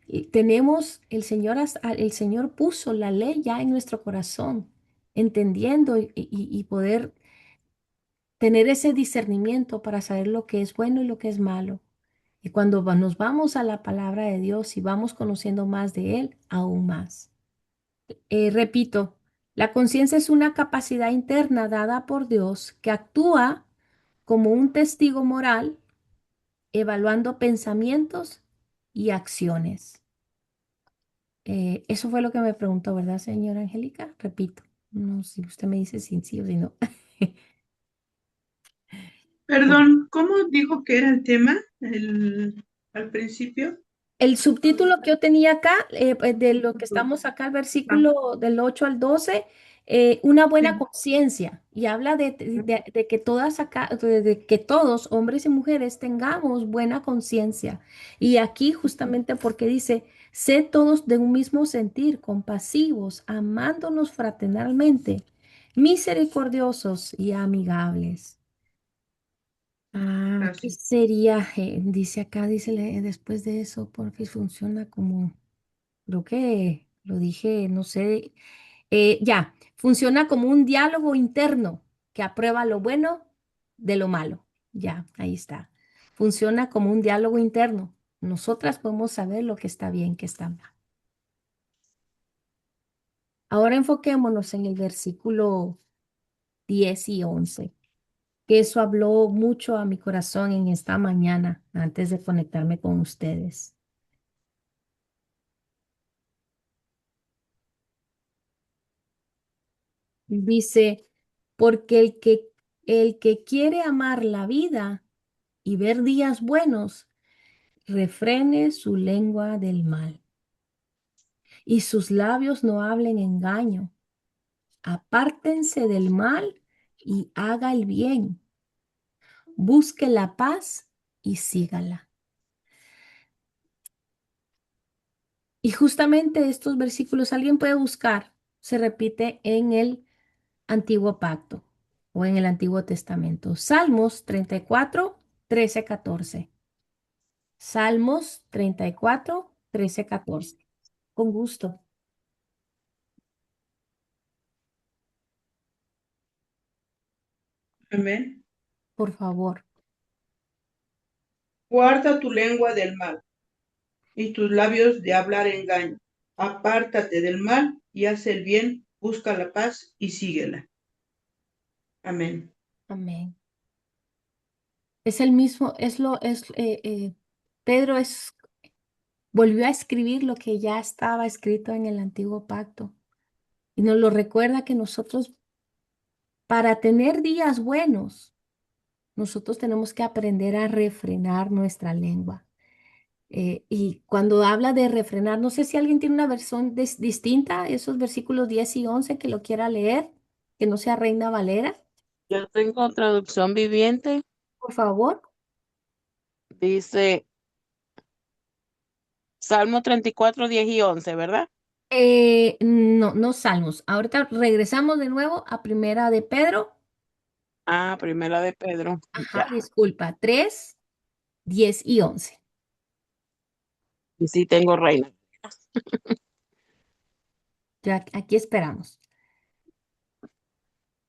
Speaker 2: Y tenemos, el Señor puso la ley ya en nuestro corazón, entendiendo y poder tener ese discernimiento para saber lo que es bueno y lo que es malo. Y cuando nos vamos a la palabra de Dios y vamos conociendo más de Él, aún más. Repito, la conciencia es una capacidad interna dada por Dios que actúa como un testigo moral, evaluando pensamientos y acciones. Eso fue lo que me preguntó, ¿verdad, señora Angélica? Repito, no sé si usted me dice sí, sí o si no.
Speaker 1: Perdón, ¿cómo dijo que era el tema al principio?
Speaker 2: El subtítulo que yo tenía acá, pues, de lo que estamos acá, el
Speaker 1: Ah,
Speaker 2: versículo del 8 al 12, una buena
Speaker 1: sí.
Speaker 2: conciencia, y habla de que todas acá, de que todos, hombres y mujeres, tengamos buena conciencia. Y aquí justamente porque dice, sed todos de un mismo sentir, compasivos, amándonos fraternalmente, misericordiosos y amigables. Ah, ¿qué
Speaker 1: Gracias.
Speaker 2: sería? Dice acá, dice después de eso, porque funciona como, creo que lo dije, no sé, ya, funciona como un diálogo interno que aprueba lo bueno de lo malo. Ya, ahí está. Funciona como un diálogo interno. Nosotras podemos saber lo que está bien, que está mal. Ahora enfoquémonos en el versículo 10 y 11, que eso habló mucho a mi corazón en esta mañana antes de conectarme con ustedes. Dice, porque el que quiere amar la vida y ver días buenos, refrene su lengua del mal y sus labios no hablen engaño. Apártense del mal y haga el bien. Busque la paz y sígala. Y justamente estos versículos alguien puede buscar, se repite en el Antiguo Pacto o en el Antiguo Testamento. Salmos 34, 13, 14. Salmos 34, 13, 14. Con gusto,
Speaker 1: Amén.
Speaker 2: por favor.
Speaker 1: Guarda tu lengua del mal y tus labios de hablar engaño. Apártate del mal y haz el bien, busca la paz y síguela. Amén.
Speaker 2: Amén. Es el mismo, Pedro volvió a escribir lo que ya estaba escrito en el Antiguo Pacto y nos lo recuerda que nosotros, para tener días buenos, nosotros tenemos que aprender a refrenar nuestra lengua. Y cuando habla de refrenar, no sé si alguien tiene una versión distinta, esos versículos 10 y 11 que lo quiera leer, que no sea Reina Valera,
Speaker 3: Yo tengo traducción viviente,
Speaker 2: por favor.
Speaker 3: dice Salmo 34, 10 y 11, ¿verdad?
Speaker 2: No, no Salmos. Ahorita regresamos de nuevo a Primera de Pedro.
Speaker 3: Ah, primera de Pedro.
Speaker 2: Ajá,
Speaker 3: Ya.
Speaker 2: disculpa, 3, 10 y 11.
Speaker 3: Y sí tengo reina.
Speaker 2: Ya aquí esperamos.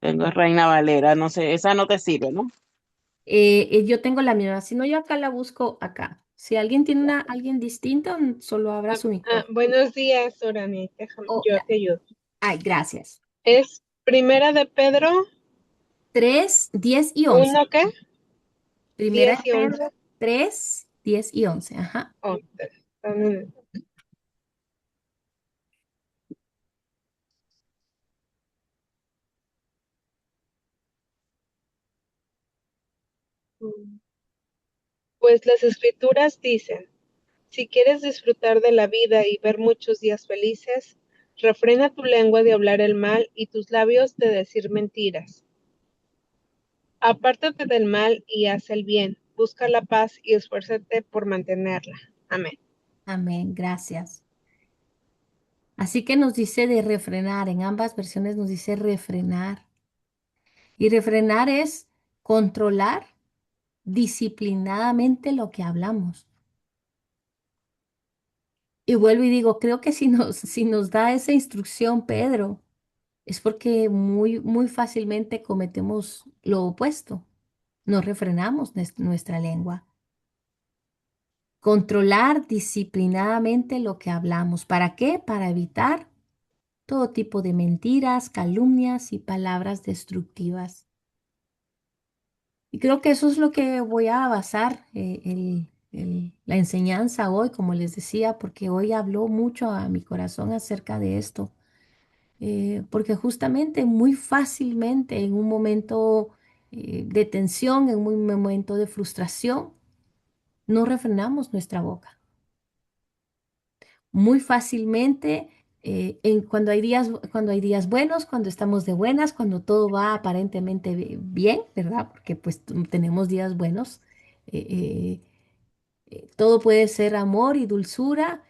Speaker 3: Tengo Reina Valera. No sé, esa no te sirve, ¿no?
Speaker 2: Yo tengo la misma, si no yo acá la busco acá. Si alguien tiene alguien distinto, solo abra su micrófono.
Speaker 5: Buenos días, Orani. Déjame,
Speaker 2: Oh,
Speaker 5: yo te ayudo.
Speaker 2: ay, gracias.
Speaker 5: Es Primera de Pedro
Speaker 2: 3, 10 y 11.
Speaker 5: 1, ¿qué?
Speaker 2: Primera de
Speaker 5: 10 y 11.
Speaker 2: Pedro 3, 10 y 11. Ajá.
Speaker 5: Oh, dame Pues las escrituras dicen, si quieres disfrutar de la vida y ver muchos días felices, refrena tu lengua de hablar el mal y tus labios de decir mentiras. Apártate del mal y haz el bien. Busca la paz y esfuérzate por mantenerla. Amén.
Speaker 2: Amén, gracias. Así que nos dice de refrenar, en ambas versiones nos dice refrenar. Y refrenar es controlar, disciplinadamente lo que hablamos. Y vuelvo y digo, creo que si nos da esa instrucción Pedro, es porque muy fácilmente cometemos lo opuesto. No refrenamos nuestra lengua. Controlar disciplinadamente lo que hablamos. ¿Para qué? Para evitar todo tipo de mentiras, calumnias y palabras destructivas. Y creo que eso es lo que voy a basar la enseñanza hoy, como les decía, porque hoy habló mucho a mi corazón acerca de esto. Porque justamente muy fácilmente en un momento de tensión, en un momento de frustración, no refrenamos nuestra boca. Muy fácilmente, cuando hay días buenos, cuando estamos de buenas, cuando todo va aparentemente bien, ¿verdad? Porque pues tenemos días buenos. eh, Todo puede ser amor y dulzura,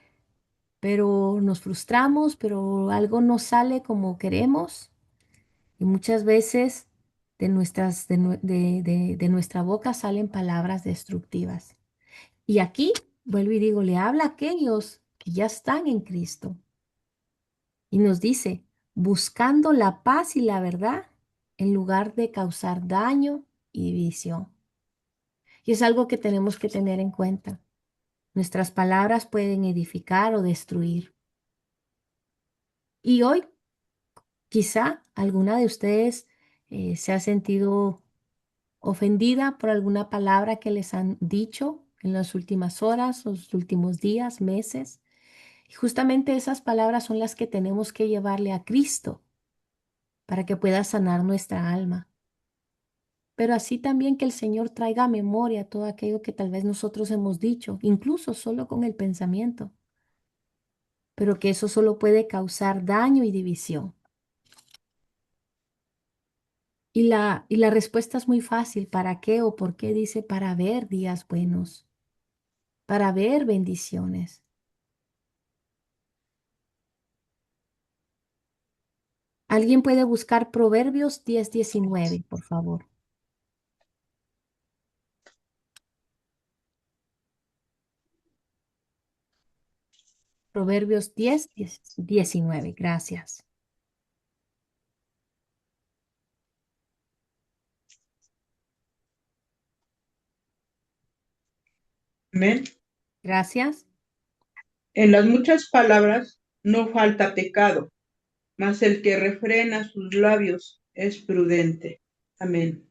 Speaker 2: pero nos frustramos, pero algo no sale como queremos. Y muchas veces de nuestra boca salen palabras destructivas. Y aquí, vuelvo y digo, le habla a aquellos que ya están en Cristo. Y nos dice, buscando la paz y la verdad en lugar de causar daño y división. Y es algo que tenemos que tener en cuenta. Nuestras palabras pueden edificar o destruir. Y hoy quizá alguna de ustedes se ha sentido ofendida por alguna palabra que les han dicho en las últimas horas, los últimos días, meses. Y justamente esas palabras son las que tenemos que llevarle a Cristo para que pueda sanar nuestra alma. Pero así también que el Señor traiga a memoria todo aquello que tal vez nosotros hemos dicho, incluso solo con el pensamiento, pero que eso solo puede causar daño y división. Y la respuesta es muy fácil. ¿Para qué o por qué? Dice, para ver días buenos, para ver bendiciones. ¿Alguien puede buscar Proverbios 10:19, por favor? Proverbios 10:19. Gracias.
Speaker 1: Amén.
Speaker 2: Gracias.
Speaker 1: En las muchas palabras no falta pecado, mas el que refrena sus labios es prudente. Amén.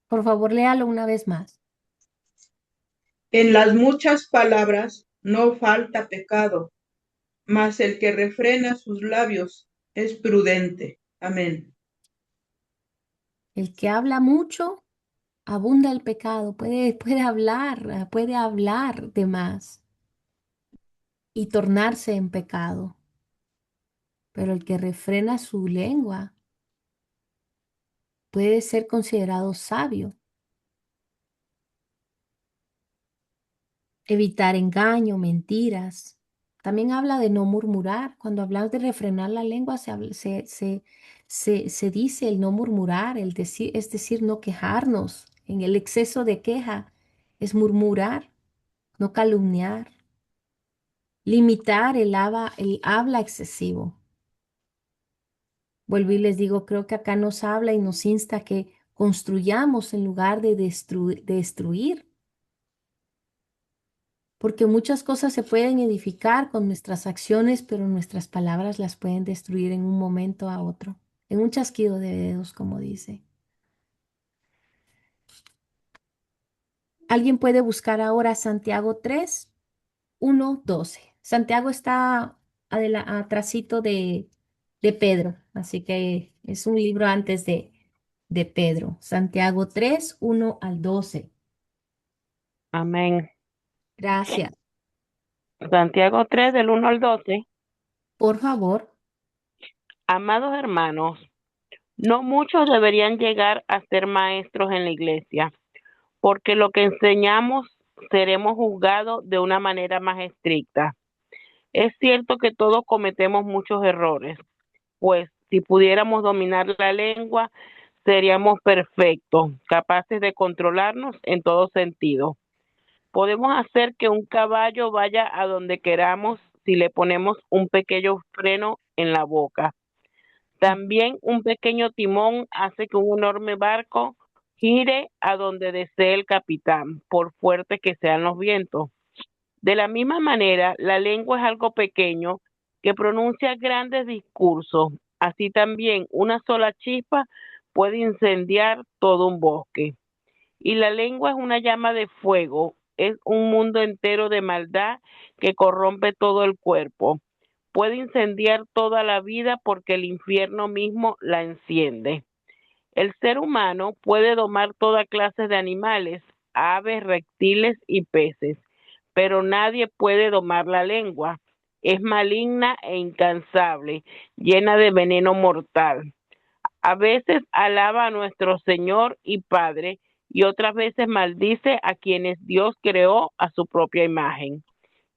Speaker 2: Por favor, léalo una vez más.
Speaker 1: En las muchas palabras no falta pecado, mas el que refrena sus labios es prudente. Amén.
Speaker 2: El que habla mucho, abunda el pecado. Puede hablar de más y tornarse en pecado. Pero el que refrena su lengua puede ser considerado sabio. Evitar engaño, mentiras. También habla de no murmurar. Cuando hablamos de refrenar la lengua, se dice el no murmurar, es decir, no quejarnos. En el exceso de queja es murmurar, no calumniar. Limitar el habla excesivo. Vuelvo y les digo, creo que acá nos habla y nos insta a que construyamos en lugar de destruir. Porque muchas cosas se pueden edificar con nuestras acciones, pero nuestras palabras las pueden destruir en un momento a otro, en un chasquido de dedos, como dice. Alguien puede buscar ahora Santiago 3:1-12. Santiago está atrasito de Pedro, así que es un libro antes de Pedro. Santiago 3:1-12.
Speaker 3: Amén.
Speaker 2: Gracias.
Speaker 3: Santiago 3 del 1 al 12.
Speaker 2: Por favor.
Speaker 3: Amados hermanos, no muchos deberían llegar a ser maestros en la iglesia, porque lo que enseñamos seremos juzgados de una manera más estricta. Es cierto que todos cometemos muchos errores, pues si pudiéramos dominar la lengua, seríamos perfectos, capaces de controlarnos en todo sentido. Podemos hacer que un caballo vaya a donde queramos si le ponemos un pequeño freno en la boca. También un pequeño timón hace que un enorme barco gire a donde desee el capitán, por fuerte que sean los vientos. De la misma manera, la lengua es algo pequeño que pronuncia grandes discursos. Así también, una sola chispa puede incendiar todo un bosque. Y la lengua es una llama de fuego, es un mundo entero de maldad que corrompe todo el cuerpo. Puede incendiar toda la vida porque el infierno mismo la enciende. El ser humano puede domar toda clase de animales, aves, reptiles y peces, pero nadie puede domar la lengua. Es maligna e incansable, llena de veneno mortal. A veces alaba a nuestro Señor y Padre y otras veces maldice a quienes Dios creó a su propia imagen.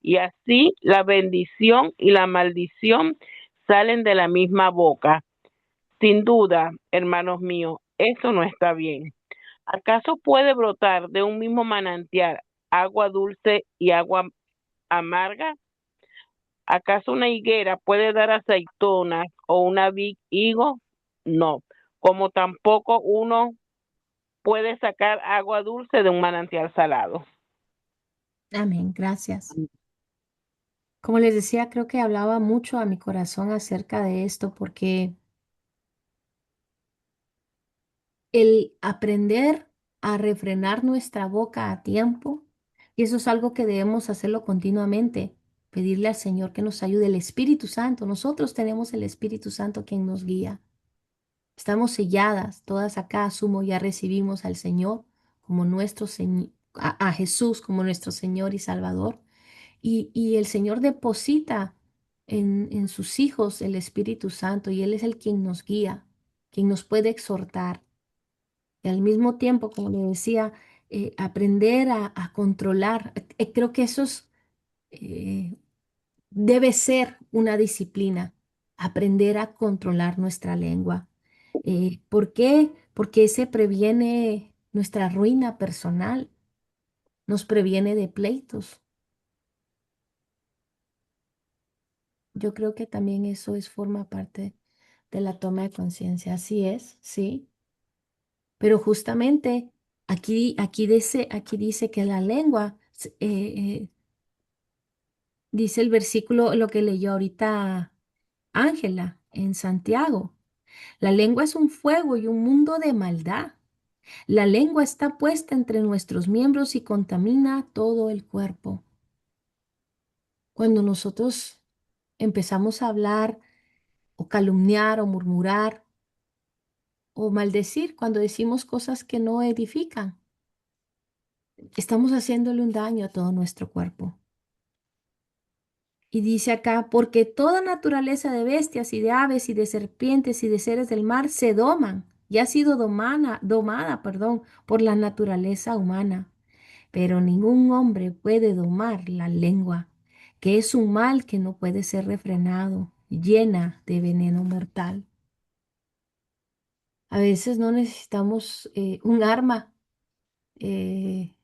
Speaker 3: Y así la bendición y la maldición salen de la misma boca. Sin duda, hermanos míos, eso no está bien. ¿Acaso puede brotar de un mismo manantial agua dulce y agua amarga? ¿Acaso una higuera puede dar aceitunas o una vid higo? No, como tampoco uno puede sacar agua dulce de un manantial salado.
Speaker 2: Amén, gracias. Como les decía, creo que hablaba mucho a mi corazón acerca de esto porque el aprender a refrenar nuestra boca a tiempo, y eso es algo que debemos hacerlo continuamente, pedirle al Señor que nos ayude, el Espíritu Santo. Nosotros tenemos el Espíritu Santo quien nos guía. Estamos selladas, todas acá, asumo, ya recibimos al Señor como nuestro Señor, a Jesús como nuestro Señor y Salvador. Y el Señor deposita en sus hijos el Espíritu Santo y Él es el quien nos guía, quien nos puede exhortar. Y al mismo tiempo, como le decía, aprender a controlar. Creo que eh, debe ser una disciplina, aprender a controlar nuestra lengua. ¿Por qué? Porque se previene nuestra ruina personal, nos previene de pleitos. Yo creo que también eso forma parte de la toma de conciencia. Así es, sí. Pero justamente aquí dice que la lengua, dice el versículo, lo que leyó ahorita Ángela en Santiago. La lengua es un fuego y un mundo de maldad. La lengua está puesta entre nuestros miembros y contamina todo el cuerpo. Cuando nosotros empezamos a hablar o calumniar o murmurar o maldecir, cuando decimos cosas que no edifican, estamos haciéndole un daño a todo nuestro cuerpo. Y dice acá, porque toda naturaleza de bestias y de aves y de serpientes y de seres del mar se doman y ha sido domada, por la naturaleza humana. Pero ningún hombre puede domar la lengua, que es un mal que no puede ser refrenado, llena de veneno mortal. A veces no necesitamos un arma eh,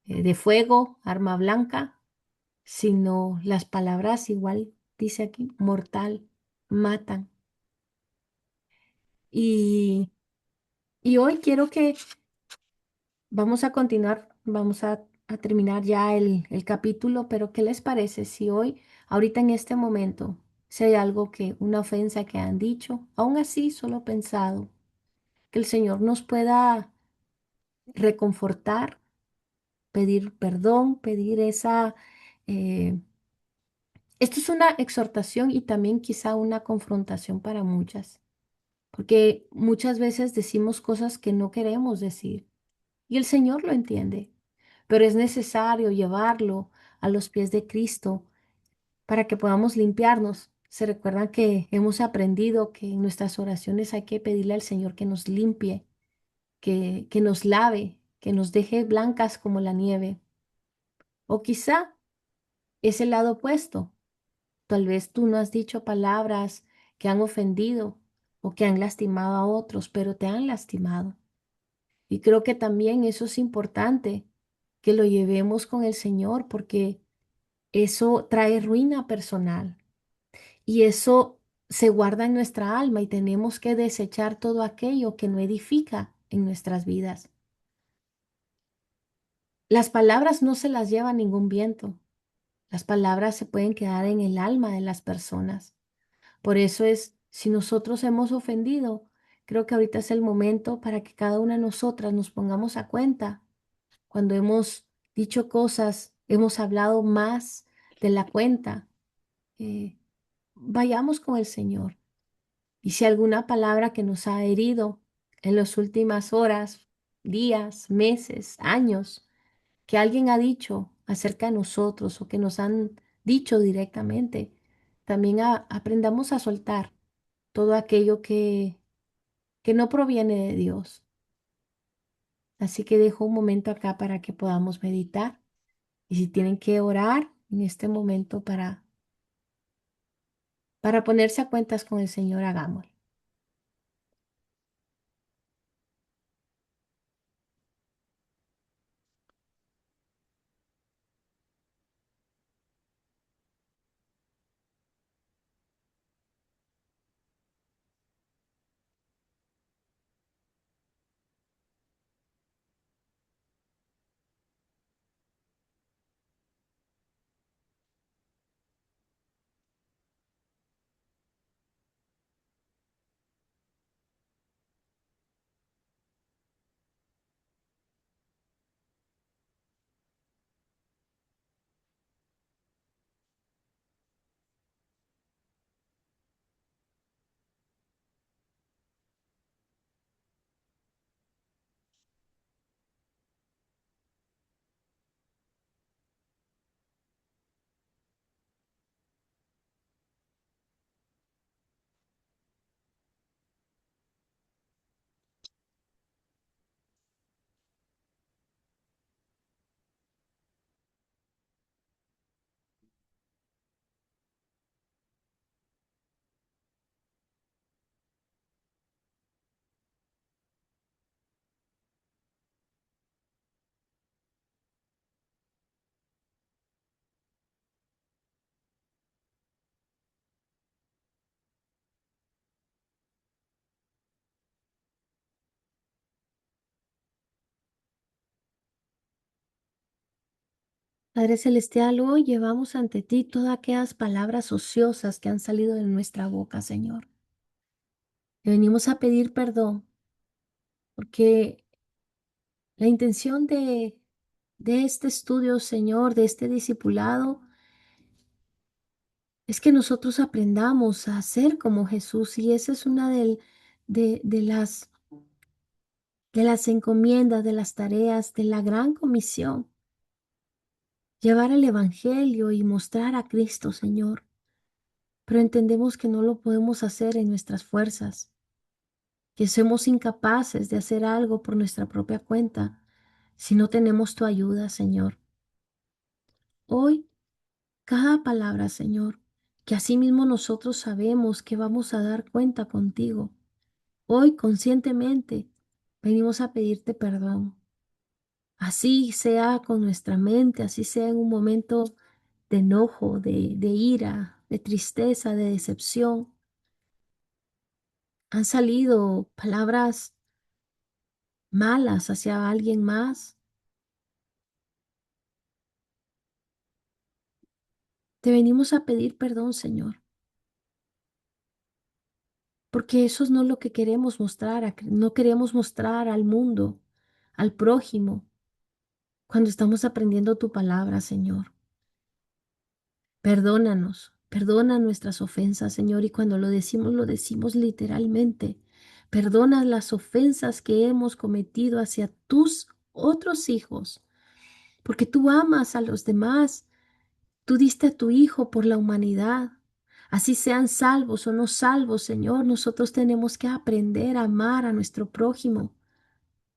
Speaker 2: de fuego, arma blanca, sino las palabras igual, dice aquí, mortal, matan. Y, y hoy quiero que vamos a continuar, vamos a terminar ya el capítulo, pero ¿qué les parece si hoy, ahorita en este momento, si hay algo que, una ofensa que han dicho, aún así solo pensado, que el Señor nos pueda reconfortar, pedir perdón, pedir esa... eh, esto es una exhortación y también quizá una confrontación para muchas, porque muchas veces decimos cosas que no queremos decir y el Señor lo entiende, pero es necesario llevarlo a los pies de Cristo para que podamos limpiarnos. Se recuerdan que hemos aprendido que en nuestras oraciones hay que pedirle al Señor que nos limpie, que nos lave, que nos deje blancas como la nieve. O quizá es el lado opuesto. Tal vez tú no has dicho palabras que han ofendido, o que han lastimado a otros, pero te han lastimado. Y creo que también eso es importante, que lo llevemos con el Señor, porque eso trae ruina personal y eso se guarda en nuestra alma y tenemos que desechar todo aquello que no edifica en nuestras vidas. Las palabras no se las lleva ningún viento. Las palabras se pueden quedar en el alma de las personas. Por eso es, si nosotros hemos ofendido, creo que ahorita es el momento para que cada una de nosotras nos pongamos a cuenta. Cuando hemos dicho cosas, hemos hablado más de la cuenta, vayamos con el Señor. Y si alguna palabra que nos ha herido en las últimas horas, días, meses, años, que alguien ha dicho acerca de nosotros o que nos han dicho directamente, también aprendamos a soltar todo aquello que no proviene de Dios. Así que dejo un momento acá para que podamos meditar. Y si tienen que orar en este momento para ponerse a cuentas con el Señor, hagámoslo. Padre Celestial, hoy llevamos ante ti todas aquellas palabras ociosas que han salido de nuestra boca, Señor. Te venimos a pedir perdón porque la intención de este estudio, Señor, de este discipulado, es que nosotros aprendamos a ser como Jesús y esa es una de las encomiendas, de las tareas, de la gran comisión. Llevar el Evangelio y mostrar a Cristo, Señor. Pero entendemos que no lo podemos hacer en nuestras fuerzas, que somos incapaces de hacer algo por nuestra propia cuenta si no tenemos tu ayuda, Señor. Hoy, cada palabra, Señor, que asimismo nosotros sabemos que vamos a dar cuenta contigo. Hoy, conscientemente, venimos a pedirte perdón. Así sea con nuestra mente, así sea en un momento de enojo, de ira, de tristeza, de decepción. Han salido palabras malas hacia alguien más. Te venimos a pedir perdón, Señor, porque eso no es lo que queremos mostrar, no queremos mostrar al mundo, al prójimo, cuando estamos aprendiendo tu palabra, Señor. Perdónanos, perdona nuestras ofensas, Señor, y cuando lo decimos literalmente. Perdona las ofensas que hemos cometido hacia tus otros hijos, porque tú amas a los demás. Tú diste a tu Hijo por la humanidad. Así sean salvos o no salvos, Señor, nosotros tenemos que aprender a amar a nuestro prójimo,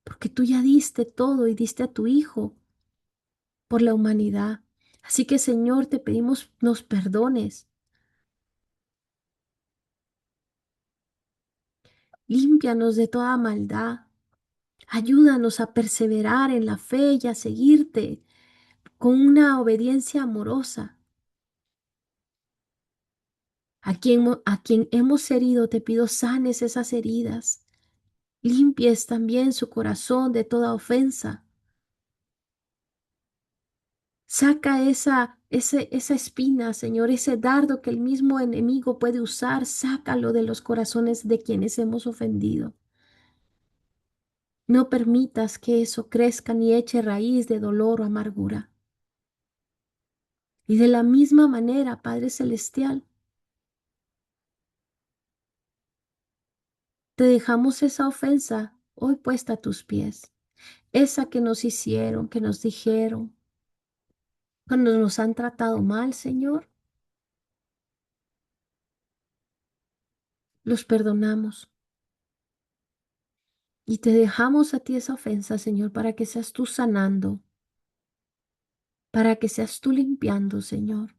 Speaker 2: porque tú ya diste todo y diste a tu Hijo por la humanidad. Así que, Señor, te pedimos nos perdones. Límpianos de toda maldad. Ayúdanos a perseverar en la fe y a seguirte con una obediencia amorosa. A quien hemos herido, te pido sanes esas heridas. Limpies también su corazón de toda ofensa. Saca esa espina, Señor, ese dardo que el mismo enemigo puede usar. Sácalo de los corazones de quienes hemos ofendido. No permitas que eso crezca ni eche raíz de dolor o amargura. Y de la misma manera, Padre Celestial, te dejamos esa ofensa hoy puesta a tus pies. Esa que nos hicieron, que nos dijeron, cuando nos han tratado mal, Señor, los perdonamos. Y te dejamos a ti esa ofensa, Señor, para que seas tú sanando, para que seas tú limpiando, Señor.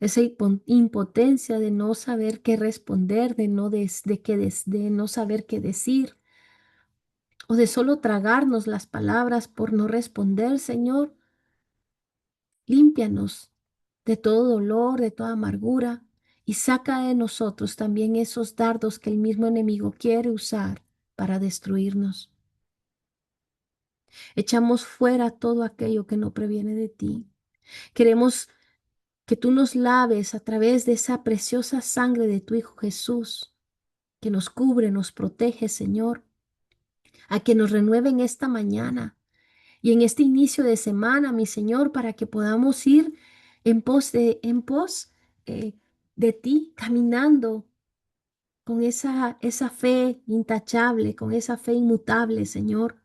Speaker 2: Esa impotencia de no saber qué responder, de no saber qué decir, o de solo tragarnos las palabras por no responder, Señor. Límpianos de todo dolor, de toda amargura, y saca de nosotros también esos dardos que el mismo enemigo quiere usar para destruirnos. Echamos fuera todo aquello que no previene de ti. Queremos que tú nos laves a través de esa preciosa sangre de tu Hijo Jesús, que nos cubre, nos protege, Señor, a que nos renueven esta mañana y en este inicio de semana, mi Señor, para que podamos ir en pos eh, de ti, caminando con esa fe intachable, con esa fe inmutable, Señor,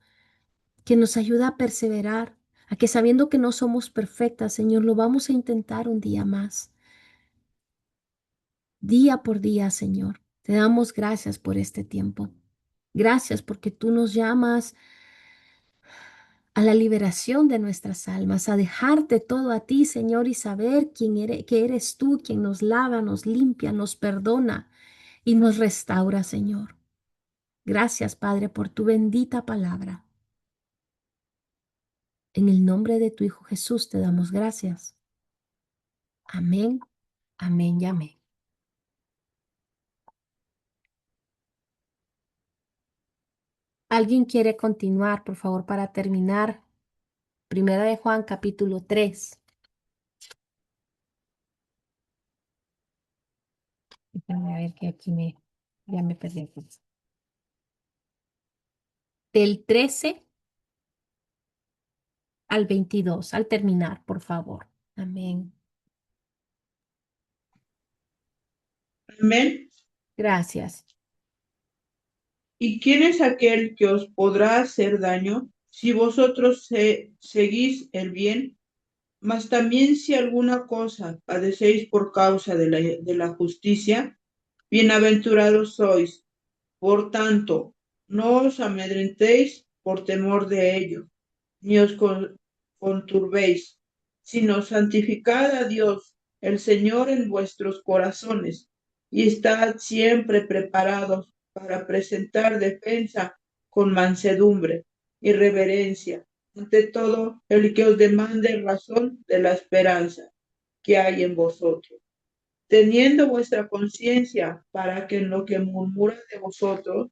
Speaker 2: que nos ayuda a perseverar, a que sabiendo que no somos perfectas, Señor, lo vamos a intentar un día más, día por día, Señor. Te damos gracias por este tiempo. Gracias porque tú nos llamas a la liberación de nuestras almas, a dejarte todo a ti, Señor, y saber que eres tú quien nos lava, nos limpia, nos perdona y nos restaura, Señor. Gracias, Padre, por tu bendita palabra. En el nombre de tu Hijo Jesús te damos gracias. Amén, amén y amén. ¿Alguien quiere continuar, por favor, para terminar? Primera de Juan, capítulo 3. Déjame ver que ya me perdí. Del 13 al 22, al terminar, por favor. Amén.
Speaker 1: Amén.
Speaker 2: Gracias.
Speaker 1: ¿Y quién es aquel que os podrá hacer daño si vosotros seguís el bien? Mas también si alguna cosa padecéis por causa de la justicia, bienaventurados sois. Por tanto, no os amedrentéis por temor de ello, ni os conturbéis, sino santificad a Dios, el Señor, en vuestros corazones, y estad siempre preparados para presentar defensa con mansedumbre y reverencia ante todo el que os demande razón de la esperanza que hay en vosotros, teniendo vuestra conciencia para que en lo que murmura de vosotros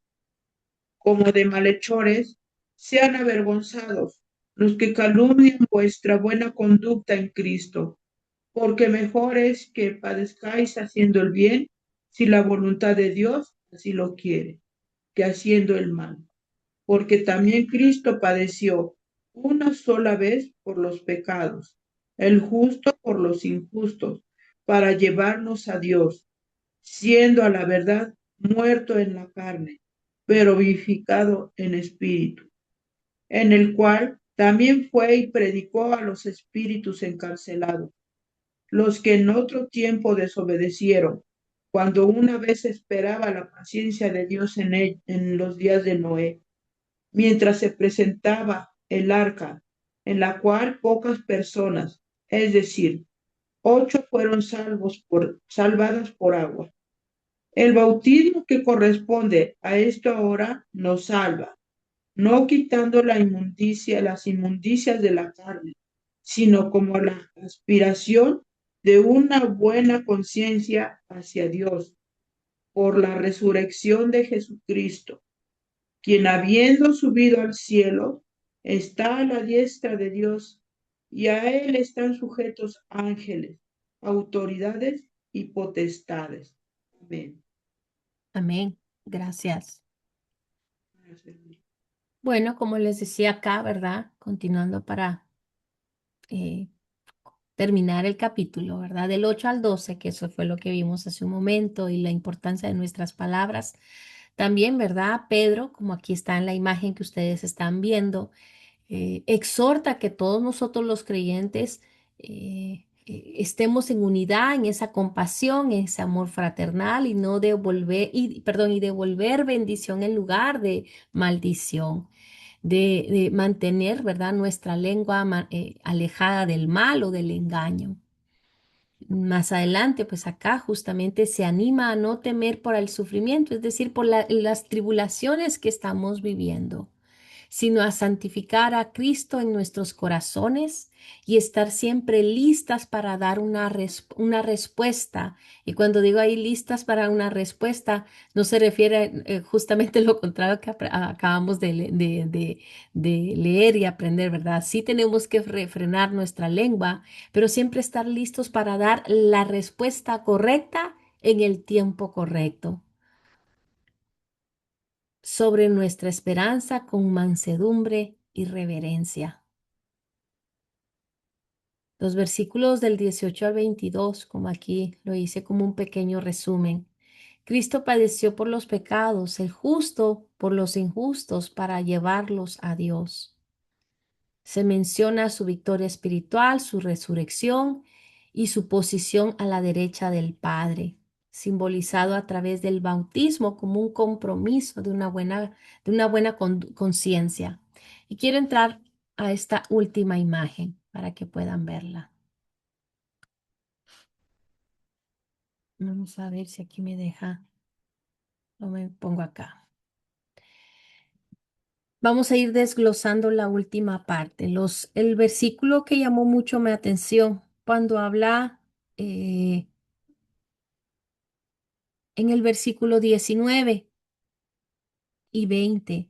Speaker 1: como de malhechores, sean avergonzados los que calumnian vuestra buena conducta en Cristo, porque mejor es que padezcáis haciendo el bien, si la voluntad de Dios así lo quiere, que haciendo el mal. Porque también Cristo padeció una sola vez por los pecados, el justo por los injustos, para llevarnos a Dios, siendo a la verdad muerto en la carne, pero vivificado en espíritu, en el cual también fue y predicó a los espíritus encarcelados, los que en otro tiempo desobedecieron, cuando una vez esperaba la paciencia de Dios en los días de Noé, mientras se presentaba el arca, en la cual pocas personas, es decir, 8 fueron salvadas por agua. El bautismo que corresponde a esto ahora nos salva, no quitando las inmundicias de la carne, sino como la aspiración de una buena conciencia hacia Dios por la resurrección de Jesucristo, quien habiendo subido al cielo, está a la diestra de Dios, y a él están sujetos ángeles, autoridades y potestades. Amén.
Speaker 2: Amén. Gracias. Bueno, como les decía acá, ¿verdad? Continuando para eh, terminar el capítulo, ¿verdad? Del 8 al 12, que eso fue lo que vimos hace un momento, y la importancia de nuestras palabras. También, ¿verdad? Pedro, como aquí está en la imagen que ustedes están viendo, exhorta que todos nosotros los creyentes estemos en unidad, en esa compasión, en ese amor fraternal y no devolver, perdón, y devolver bendición en lugar de maldición. De mantener, ¿verdad?, nuestra lengua alejada del mal o del engaño. Más adelante, pues acá justamente se anima a no temer por el sufrimiento, es decir, por las tribulaciones que estamos viviendo, sino a santificar a Cristo en nuestros corazones y estar siempre listas para dar una respuesta. Y cuando digo ahí listas para una respuesta, no se refiere justamente lo contrario que acabamos de leer y aprender, ¿verdad? Sí tenemos que refrenar nuestra lengua, pero siempre estar listos para dar la respuesta correcta en el tiempo correcto sobre nuestra esperanza con mansedumbre y reverencia. Los versículos del 18 al 22, como aquí lo hice como un pequeño resumen. Cristo padeció por los pecados, el justo por los injustos, para llevarlos a Dios. Se menciona su victoria espiritual, su resurrección y su posición a la derecha del Padre, simbolizado a través del bautismo como un compromiso de una buena conciencia. Y quiero entrar a esta última imagen para que puedan verla. Vamos a ver si aquí me deja. No me pongo acá. Vamos a ir desglosando la última parte. El versículo que llamó mucho mi atención cuando habla en el versículo 19 y 20.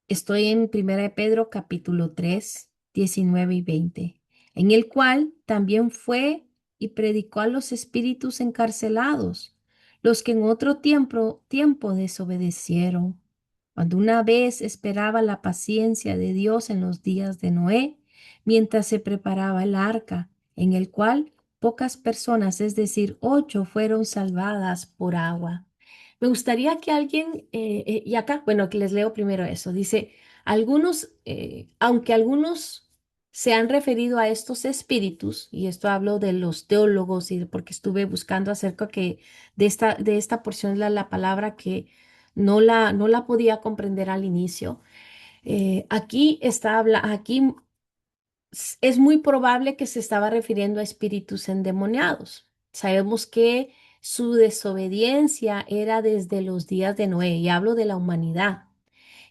Speaker 2: Estoy en 1 de Pedro capítulo 3, 19 y 20, en el cual también fue y predicó a los espíritus encarcelados, los que en otro tiempo desobedecieron, cuando una vez esperaba la paciencia de Dios en los días de Noé, mientras se preparaba el arca, en el cual pocas personas, es decir, 8, fueron salvadas por agua. Me gustaría que alguien, y acá, bueno, que les leo primero eso, dice, aunque algunos se han referido a estos espíritus, y esto hablo de los teólogos, y porque estuve buscando acerca de esta porción de la palabra que no la podía comprender al inicio. Aquí es muy probable que se estaba refiriendo a espíritus endemoniados. Sabemos que su desobediencia era desde los días de Noé, y hablo de la humanidad.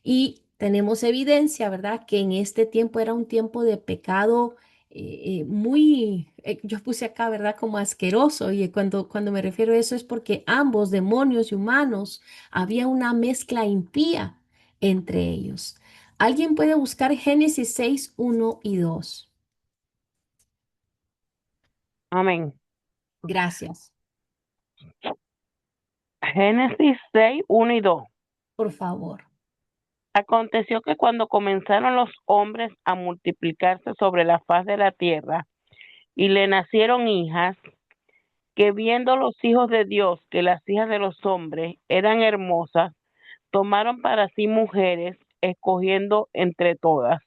Speaker 2: Y tenemos evidencia, ¿verdad?, que en este tiempo era un tiempo de pecado yo puse acá, ¿verdad?, como asqueroso. Y cuando me refiero a eso es porque ambos, demonios y humanos, había una mezcla impía entre ellos. Alguien puede buscar Génesis 6, 1 y 2.
Speaker 3: Amén.
Speaker 2: Gracias.
Speaker 3: Génesis 6, 1 y 2.
Speaker 2: Por favor.
Speaker 3: Aconteció que cuando comenzaron los hombres a multiplicarse sobre la faz de la tierra, y le nacieron hijas, que viendo los hijos de Dios que las hijas de los hombres eran hermosas, tomaron para sí mujeres, escogiendo entre todas.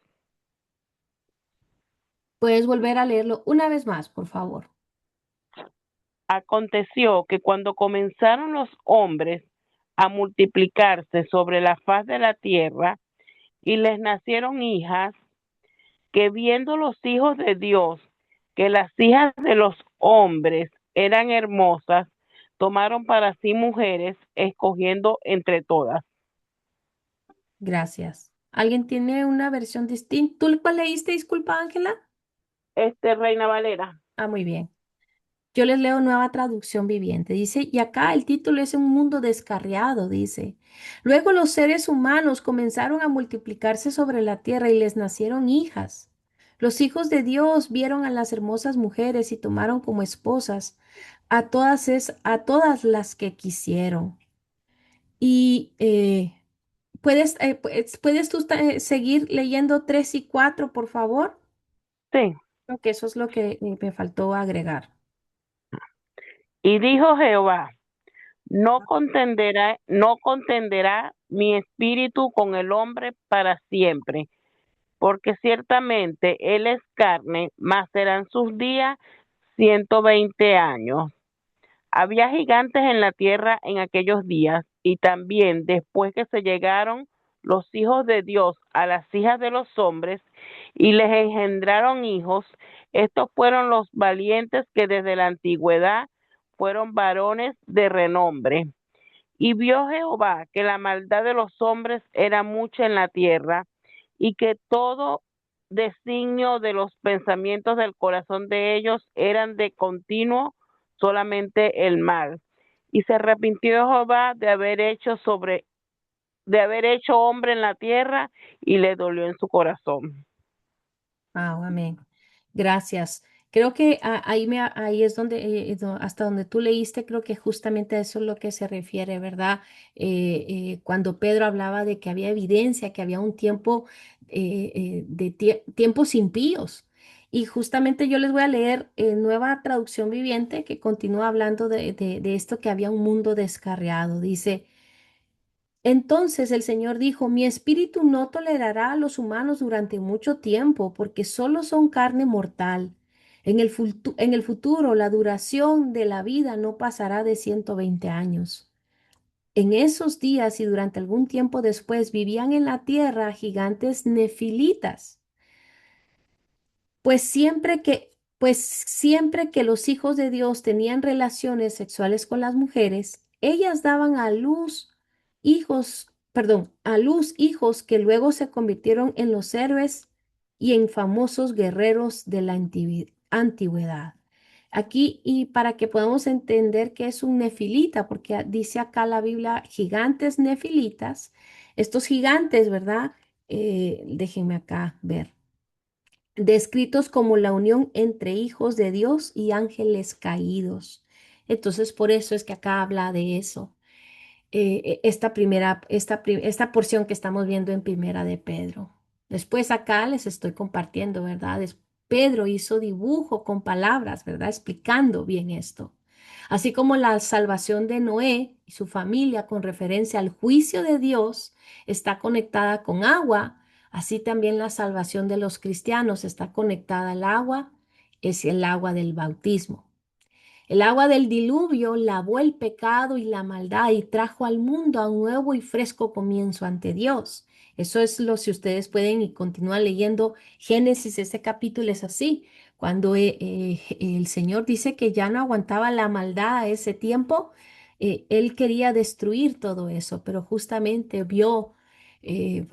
Speaker 2: Puedes volver a leerlo una vez más, por favor.
Speaker 3: Aconteció que cuando comenzaron los hombres a multiplicarse sobre la faz de la tierra, y les nacieron hijas, que viendo los hijos de Dios que las hijas de los hombres eran hermosas, tomaron para sí mujeres, escogiendo entre todas.
Speaker 2: Gracias. ¿Alguien tiene una versión distinta? ¿Tú cuál leíste? Disculpa, Ángela.
Speaker 3: Reina Valera.
Speaker 2: Ah, muy bien. Yo les leo Nueva Traducción Viviente. Dice, y acá el título es Un mundo descarriado, dice. Luego los seres humanos comenzaron a multiplicarse sobre la tierra y les nacieron hijas. Los hijos de Dios vieron a las hermosas mujeres y tomaron como esposas a todas las que quisieron. Y ¿puedes tú seguir leyendo 3 y 4, por favor?
Speaker 3: Sí.
Speaker 2: Creo que eso es lo que me faltó agregar.
Speaker 3: Y dijo Jehová, no contenderá mi espíritu con el hombre para siempre, porque ciertamente él es carne, mas serán sus días 120 años. Había gigantes en la tierra en aquellos días, y también después que se llegaron los hijos de Dios a las hijas de los hombres, y les engendraron hijos, estos fueron los valientes que desde la antigüedad fueron varones de renombre. Y vio Jehová que la maldad de los hombres era mucha en la tierra, y que todo designio de los pensamientos del corazón de ellos eran de continuo solamente el mal. Y se arrepintió Jehová de haber hecho hombre en la tierra, y le dolió en su corazón.
Speaker 2: Ah, amén. Gracias. Creo que ahí es donde, hasta donde tú leíste, creo que justamente a eso es lo que se refiere, ¿verdad? Cuando Pedro hablaba de que había evidencia, que había un tiempo de tiempos impíos. Y justamente yo les voy a leer Nueva Traducción Viviente, que continúa hablando de esto, que había un mundo descarriado. Dice. Entonces el Señor dijo, mi espíritu no tolerará a los humanos durante mucho tiempo, porque solo son carne mortal. En el futuro, la duración de la vida no pasará de 120 años. En esos días y durante algún tiempo después vivían en la tierra gigantes nefilitas. Pues siempre que los hijos de Dios tenían relaciones sexuales con las mujeres, ellas daban a luz hijos que luego se convirtieron en los héroes y en famosos guerreros de la antigüedad. Aquí, y para que podamos entender qué es un nefilita, porque dice acá la Biblia gigantes nefilitas, estos gigantes, ¿verdad? Déjenme acá ver descritos como la unión entre hijos de Dios y ángeles caídos. Entonces, por eso es que acá habla de eso. Esta porción que estamos viendo en Primera de Pedro. Después acá les estoy compartiendo, ¿verdad? Pedro hizo dibujo con palabras, ¿verdad? Explicando bien esto. Así como la salvación de Noé y su familia con referencia al juicio de Dios está conectada con agua, así también la salvación de los cristianos está conectada al agua, es el agua del bautismo. El agua del diluvio lavó el pecado y la maldad y trajo al mundo a un nuevo y fresco comienzo ante Dios. Eso es si ustedes pueden y continúan leyendo Génesis, ese capítulo es así. Cuando el Señor dice que ya no aguantaba la maldad a ese tiempo, Él quería destruir todo eso, pero justamente eh,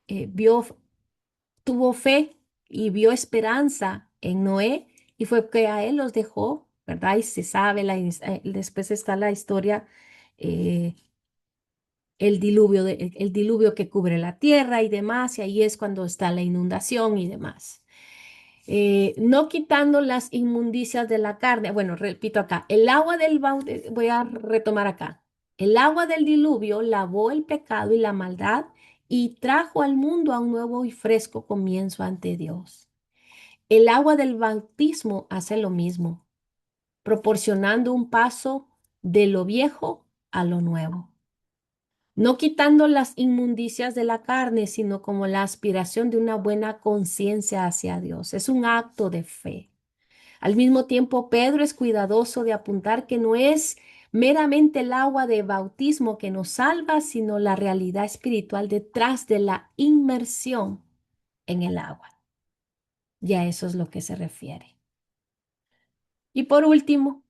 Speaker 2: eh, vio tuvo fe y vio esperanza en Noé y fue que a él los dejó, ¿verdad? Y se sabe, después está la historia, eh, el diluvio que cubre la tierra y demás, y ahí es cuando está la inundación y demás. No quitando las inmundicias de la carne. Bueno, repito acá, voy a retomar acá. El agua del diluvio lavó el pecado y la maldad y trajo al mundo a un nuevo y fresco comienzo ante Dios. El agua del bautismo hace lo mismo, proporcionando un paso de lo viejo a lo nuevo. No quitando las inmundicias de la carne, sino como la aspiración de una buena conciencia hacia Dios. Es un acto de fe. Al mismo tiempo, Pedro es cuidadoso de apuntar que no es meramente el agua de bautismo que nos salva, sino la realidad espiritual detrás de la inmersión en el agua. Y a eso es lo que se refiere. Y por último,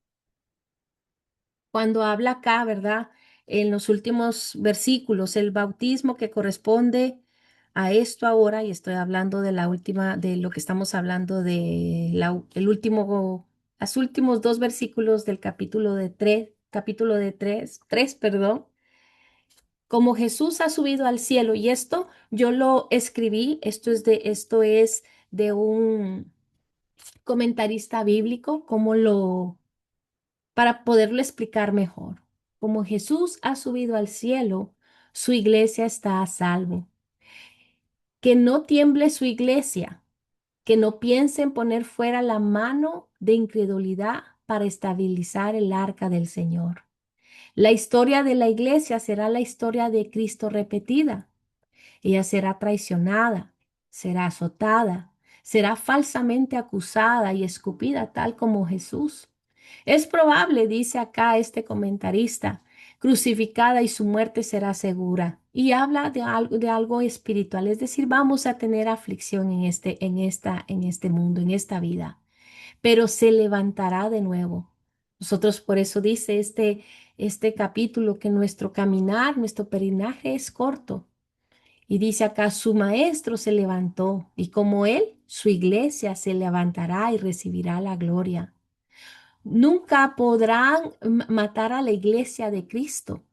Speaker 2: cuando habla acá, ¿verdad? En los últimos versículos, el bautismo que corresponde a esto ahora, y estoy hablando de la última, de lo que estamos hablando de el último, los últimos dos versículos del capítulo de tres, perdón. Como Jesús ha subido al cielo, y esto yo lo escribí, esto es de un comentarista bíblico, para poderlo explicar mejor. Como Jesús ha subido al cielo, su iglesia está a salvo. Que no tiemble su iglesia, que no piense en poner fuera la mano de incredulidad para estabilizar el arca del Señor. La historia de la iglesia será la historia de Cristo repetida. Ella será traicionada, será azotada, será falsamente acusada y escupida tal como Jesús. Es probable, dice acá este comentarista, crucificada y su muerte será segura. Y habla de algo espiritual, es decir, vamos a tener aflicción en este mundo, en esta vida, pero se levantará de nuevo. Nosotros por eso dice este capítulo que nuestro caminar, nuestro peregrinaje es corto. Y dice acá, su maestro se levantó y como él, su iglesia se levantará y recibirá la gloria. Nunca podrán matar a la iglesia de Cristo.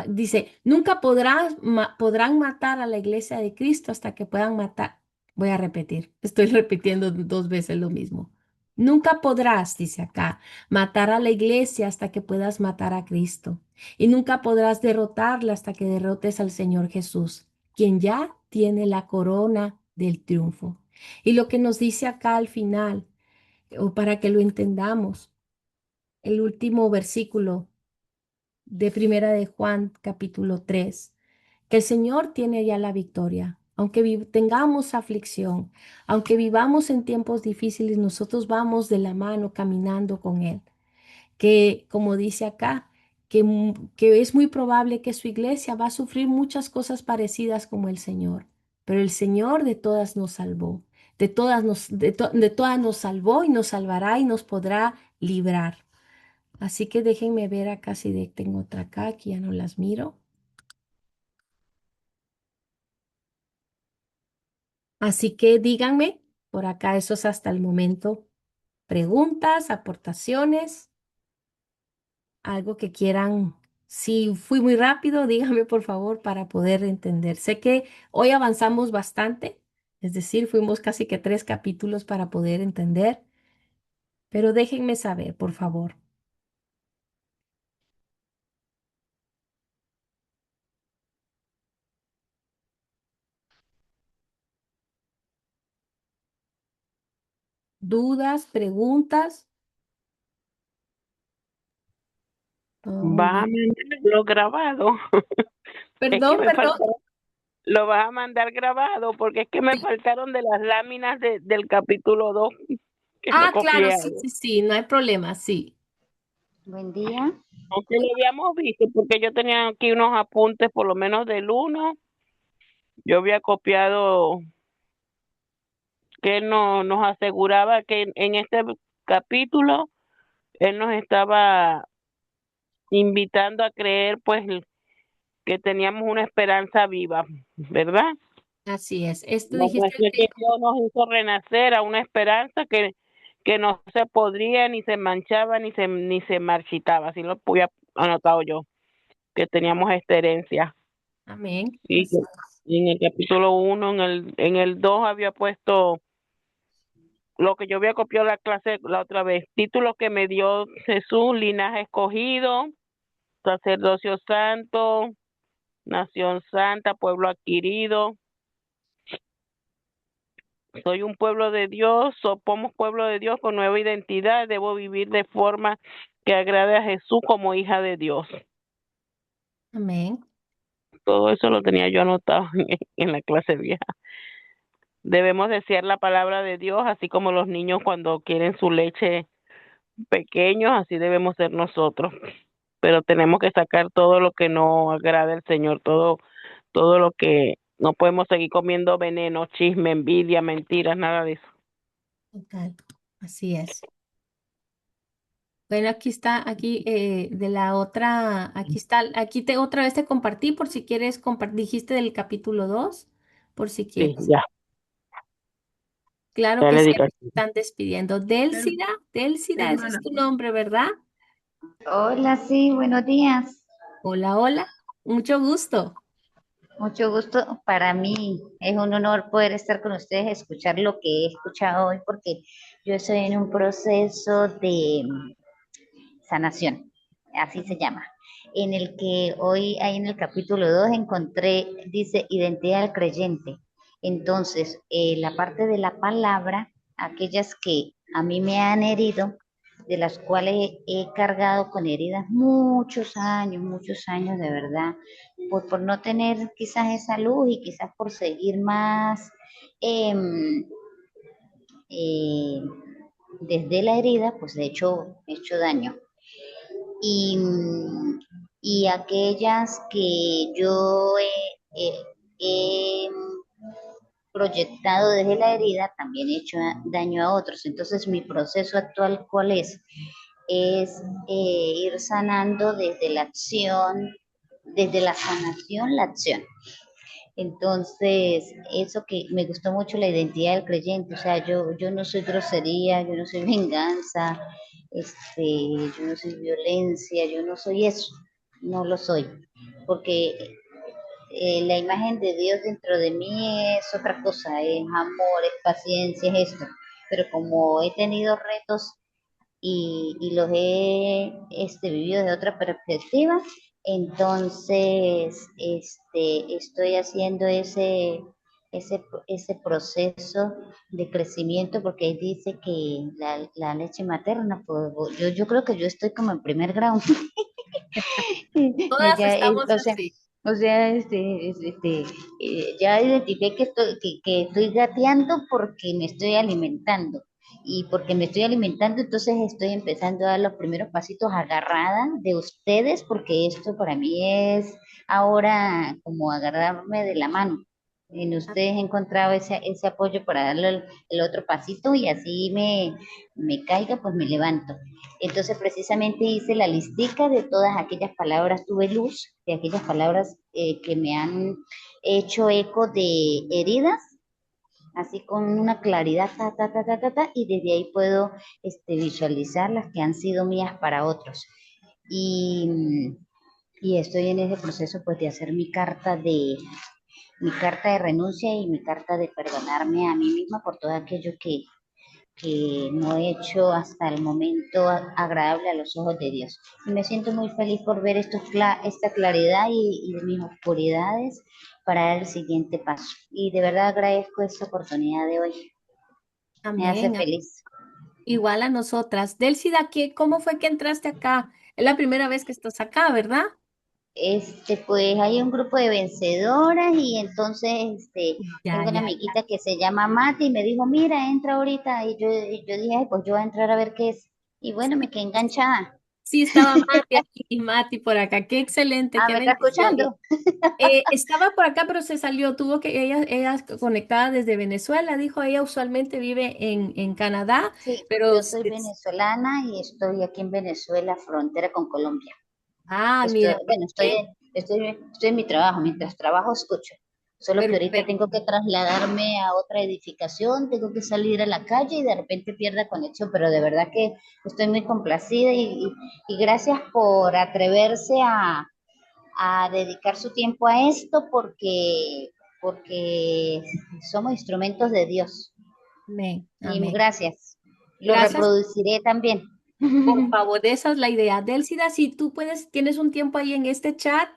Speaker 2: Dice, nunca podrán matar a la iglesia de Cristo hasta que puedan matar. Voy a repetir, estoy repitiendo dos veces lo mismo. Nunca podrás, dice acá, matar a la iglesia hasta que puedas matar a Cristo. Y nunca podrás derrotarla hasta que derrotes al Señor Jesús, quien ya tiene la corona del triunfo. Y lo que nos dice acá al final, o para que lo entendamos, el último versículo de Primera de Juan, capítulo 3, que el Señor tiene ya la victoria. Aunque tengamos aflicción, aunque vivamos en tiempos difíciles, nosotros vamos de la mano caminando con Él. Que, como dice acá, que es muy probable que su iglesia va a sufrir muchas cosas parecidas como el Señor, pero el Señor de todas nos salvó, de todas nos salvó y nos salvará y nos podrá librar. Así que déjenme ver acá si tengo otra acá, que ya no las miro. Así que díganme, por acá eso es hasta el momento, preguntas, aportaciones, algo que quieran. Si fui muy rápido, díganme por favor para poder entender. Sé que hoy avanzamos bastante, es decir, fuimos casi que 3 capítulos para poder entender, pero déjenme saber, por favor. ¿Dudas, preguntas? Todo
Speaker 3: Vas a
Speaker 2: bien.
Speaker 3: mandarlo grabado. Es que
Speaker 2: Perdón,
Speaker 3: me
Speaker 2: perdón.
Speaker 3: faltaron, lo vas a mandar grabado porque es que me
Speaker 2: Sí.
Speaker 3: faltaron de las láminas del capítulo 2 que me
Speaker 2: Ah, claro,
Speaker 3: copié
Speaker 2: sí,
Speaker 3: algo.
Speaker 2: sí, sí, no hay problema, sí.
Speaker 6: Buen día.
Speaker 3: Aunque lo habíamos visto, porque yo tenía aquí unos apuntes, por lo menos del uno, yo había copiado que él nos aseguraba que en este capítulo él nos estaba invitando a creer, pues, que teníamos una esperanza viva, ¿verdad?
Speaker 2: Así es. Esto
Speaker 3: No
Speaker 2: dijiste
Speaker 3: fue que Dios nos hizo renacer a una esperanza que no se podría, ni se manchaba, ni se marchitaba. Así lo había anotado yo, que teníamos esta herencia.
Speaker 2: amén.
Speaker 3: Y,
Speaker 2: Así es.
Speaker 3: y en el capítulo 1, en el 2 había puesto lo que yo había copiado la clase la otra vez. Título que me dio Jesús: linaje escogido, sacerdocio santo, nación santa, pueblo adquirido. Soy un pueblo de Dios, somos pueblo de Dios con nueva identidad. Debo vivir de forma que agrade a Jesús como hija de Dios.
Speaker 2: Amén.
Speaker 3: Todo eso lo tenía yo anotado en la clase vieja. Debemos desear la palabra de Dios, así como los niños cuando quieren su leche pequeños, así debemos ser nosotros. Pero tenemos que sacar todo lo que no agrada al Señor, todo lo que No podemos seguir comiendo veneno, chisme, envidia, mentiras, nada de eso.
Speaker 2: Total, así es. Bueno, aquí está, aquí de la otra, aquí está, otra vez te compartí por si quieres compartir, dijiste del capítulo 2 por si
Speaker 3: Sí,
Speaker 2: quieres.
Speaker 3: ya,
Speaker 2: Claro
Speaker 3: ya
Speaker 2: que
Speaker 3: le
Speaker 2: sí,
Speaker 3: digo
Speaker 2: aquí
Speaker 3: aquí.
Speaker 2: están despidiendo.
Speaker 1: Her-
Speaker 2: Délcida, ese es
Speaker 1: hermana,
Speaker 2: tu nombre, ¿verdad?
Speaker 6: Hola, sí, buenos días.
Speaker 2: Hola, hola, mucho gusto.
Speaker 6: Mucho gusto. Para mí es un honor poder estar con ustedes, escuchar lo que he escuchado hoy, porque yo estoy en un proceso de sanación, así se llama, en el que hoy, ahí en el capítulo 2 encontré, dice, identidad del creyente. Entonces, la parte de la palabra, aquellas que a mí me han herido, de las cuales he cargado con heridas muchos años de verdad, por no tener quizás esa luz y quizás por seguir más em, eh, desde la herida, pues he hecho daño. Y, y aquellas que yo he proyectado desde la herida, también he hecho daño a otros. Entonces, mi proceso actual, ¿cuál es? Es ir sanando desde la acción, desde la sanación, la acción. Entonces, eso que me gustó mucho la identidad del creyente, o sea, yo no soy grosería, yo no soy venganza, yo no soy violencia, yo no soy eso, no lo soy, porque la imagen de Dios dentro de mí es otra cosa, es amor, es paciencia, es esto, pero como he tenido retos y los he vivido de otra perspectiva. Entonces, estoy haciendo ese proceso de crecimiento porque ahí dice que la leche materna, pues, yo creo que yo estoy como en primer grado.
Speaker 2: Todas
Speaker 6: Ya,
Speaker 2: estamos así.
Speaker 6: o sea, ya identifiqué que estoy gateando porque me estoy alimentando. Y porque me estoy alimentando, entonces estoy empezando a dar los primeros pasitos agarrada de ustedes, porque esto para mí es ahora como agarrarme de la mano. En ustedes he encontrado ese apoyo para darle el otro pasito y así me caiga, pues me levanto. Entonces, precisamente hice la listica de todas aquellas palabras, tuve luz de aquellas palabras que me han hecho eco de heridas, así con una claridad, y desde ahí puedo visualizar las que han sido mías para otros. Y, y estoy en ese proceso, pues, de hacer mi carta de renuncia y mi carta de perdonarme a mí misma por todo aquello que no he hecho hasta el momento agradable a los ojos de Dios. Y me siento muy feliz por ver esta claridad y de mis oscuridades para dar el siguiente paso. Y de verdad agradezco esta oportunidad de hoy. Me hace
Speaker 2: Amén.
Speaker 6: feliz.
Speaker 2: Igual a nosotras. Délcida, ¿cómo fue que entraste acá? Es la primera vez que estás acá, ¿verdad?
Speaker 6: Pues hay un grupo de vencedoras y entonces
Speaker 2: Ya,
Speaker 6: tengo una
Speaker 2: ya, ya.
Speaker 6: amiguita que se llama Mati y me dijo, mira, entra ahorita. Y yo dije, "Ay, pues yo voy a entrar a ver qué es". Y bueno, me quedé enganchada.
Speaker 2: Sí, estaba Mati aquí y Mati por acá. Qué excelente,
Speaker 6: Ah,
Speaker 2: qué
Speaker 6: ¿me está
Speaker 2: bendición.
Speaker 6: escuchando?
Speaker 2: Estaba por acá, pero se salió. Ella conectada desde Venezuela, dijo, ella usualmente vive en Canadá,
Speaker 6: Sí,
Speaker 2: pero,
Speaker 6: yo soy venezolana y estoy aquí en Venezuela, frontera con Colombia.
Speaker 2: mira,
Speaker 6: Bueno,
Speaker 2: qué
Speaker 6: estoy en mi trabajo, mientras trabajo escucho. Solo que ahorita tengo
Speaker 2: perfecto.
Speaker 6: que trasladarme a otra edificación, tengo que salir a la calle y de repente pierda conexión, pero de verdad que estoy muy complacida y gracias por atreverse a dedicar su tiempo a esto porque somos instrumentos de Dios.
Speaker 2: Amén,
Speaker 6: Y
Speaker 2: amén.
Speaker 6: gracias. Lo
Speaker 2: Gracias.
Speaker 6: reproduciré también.
Speaker 2: Por favor, esa es la idea. Délcida, si tú puedes, tienes un tiempo ahí en este chat,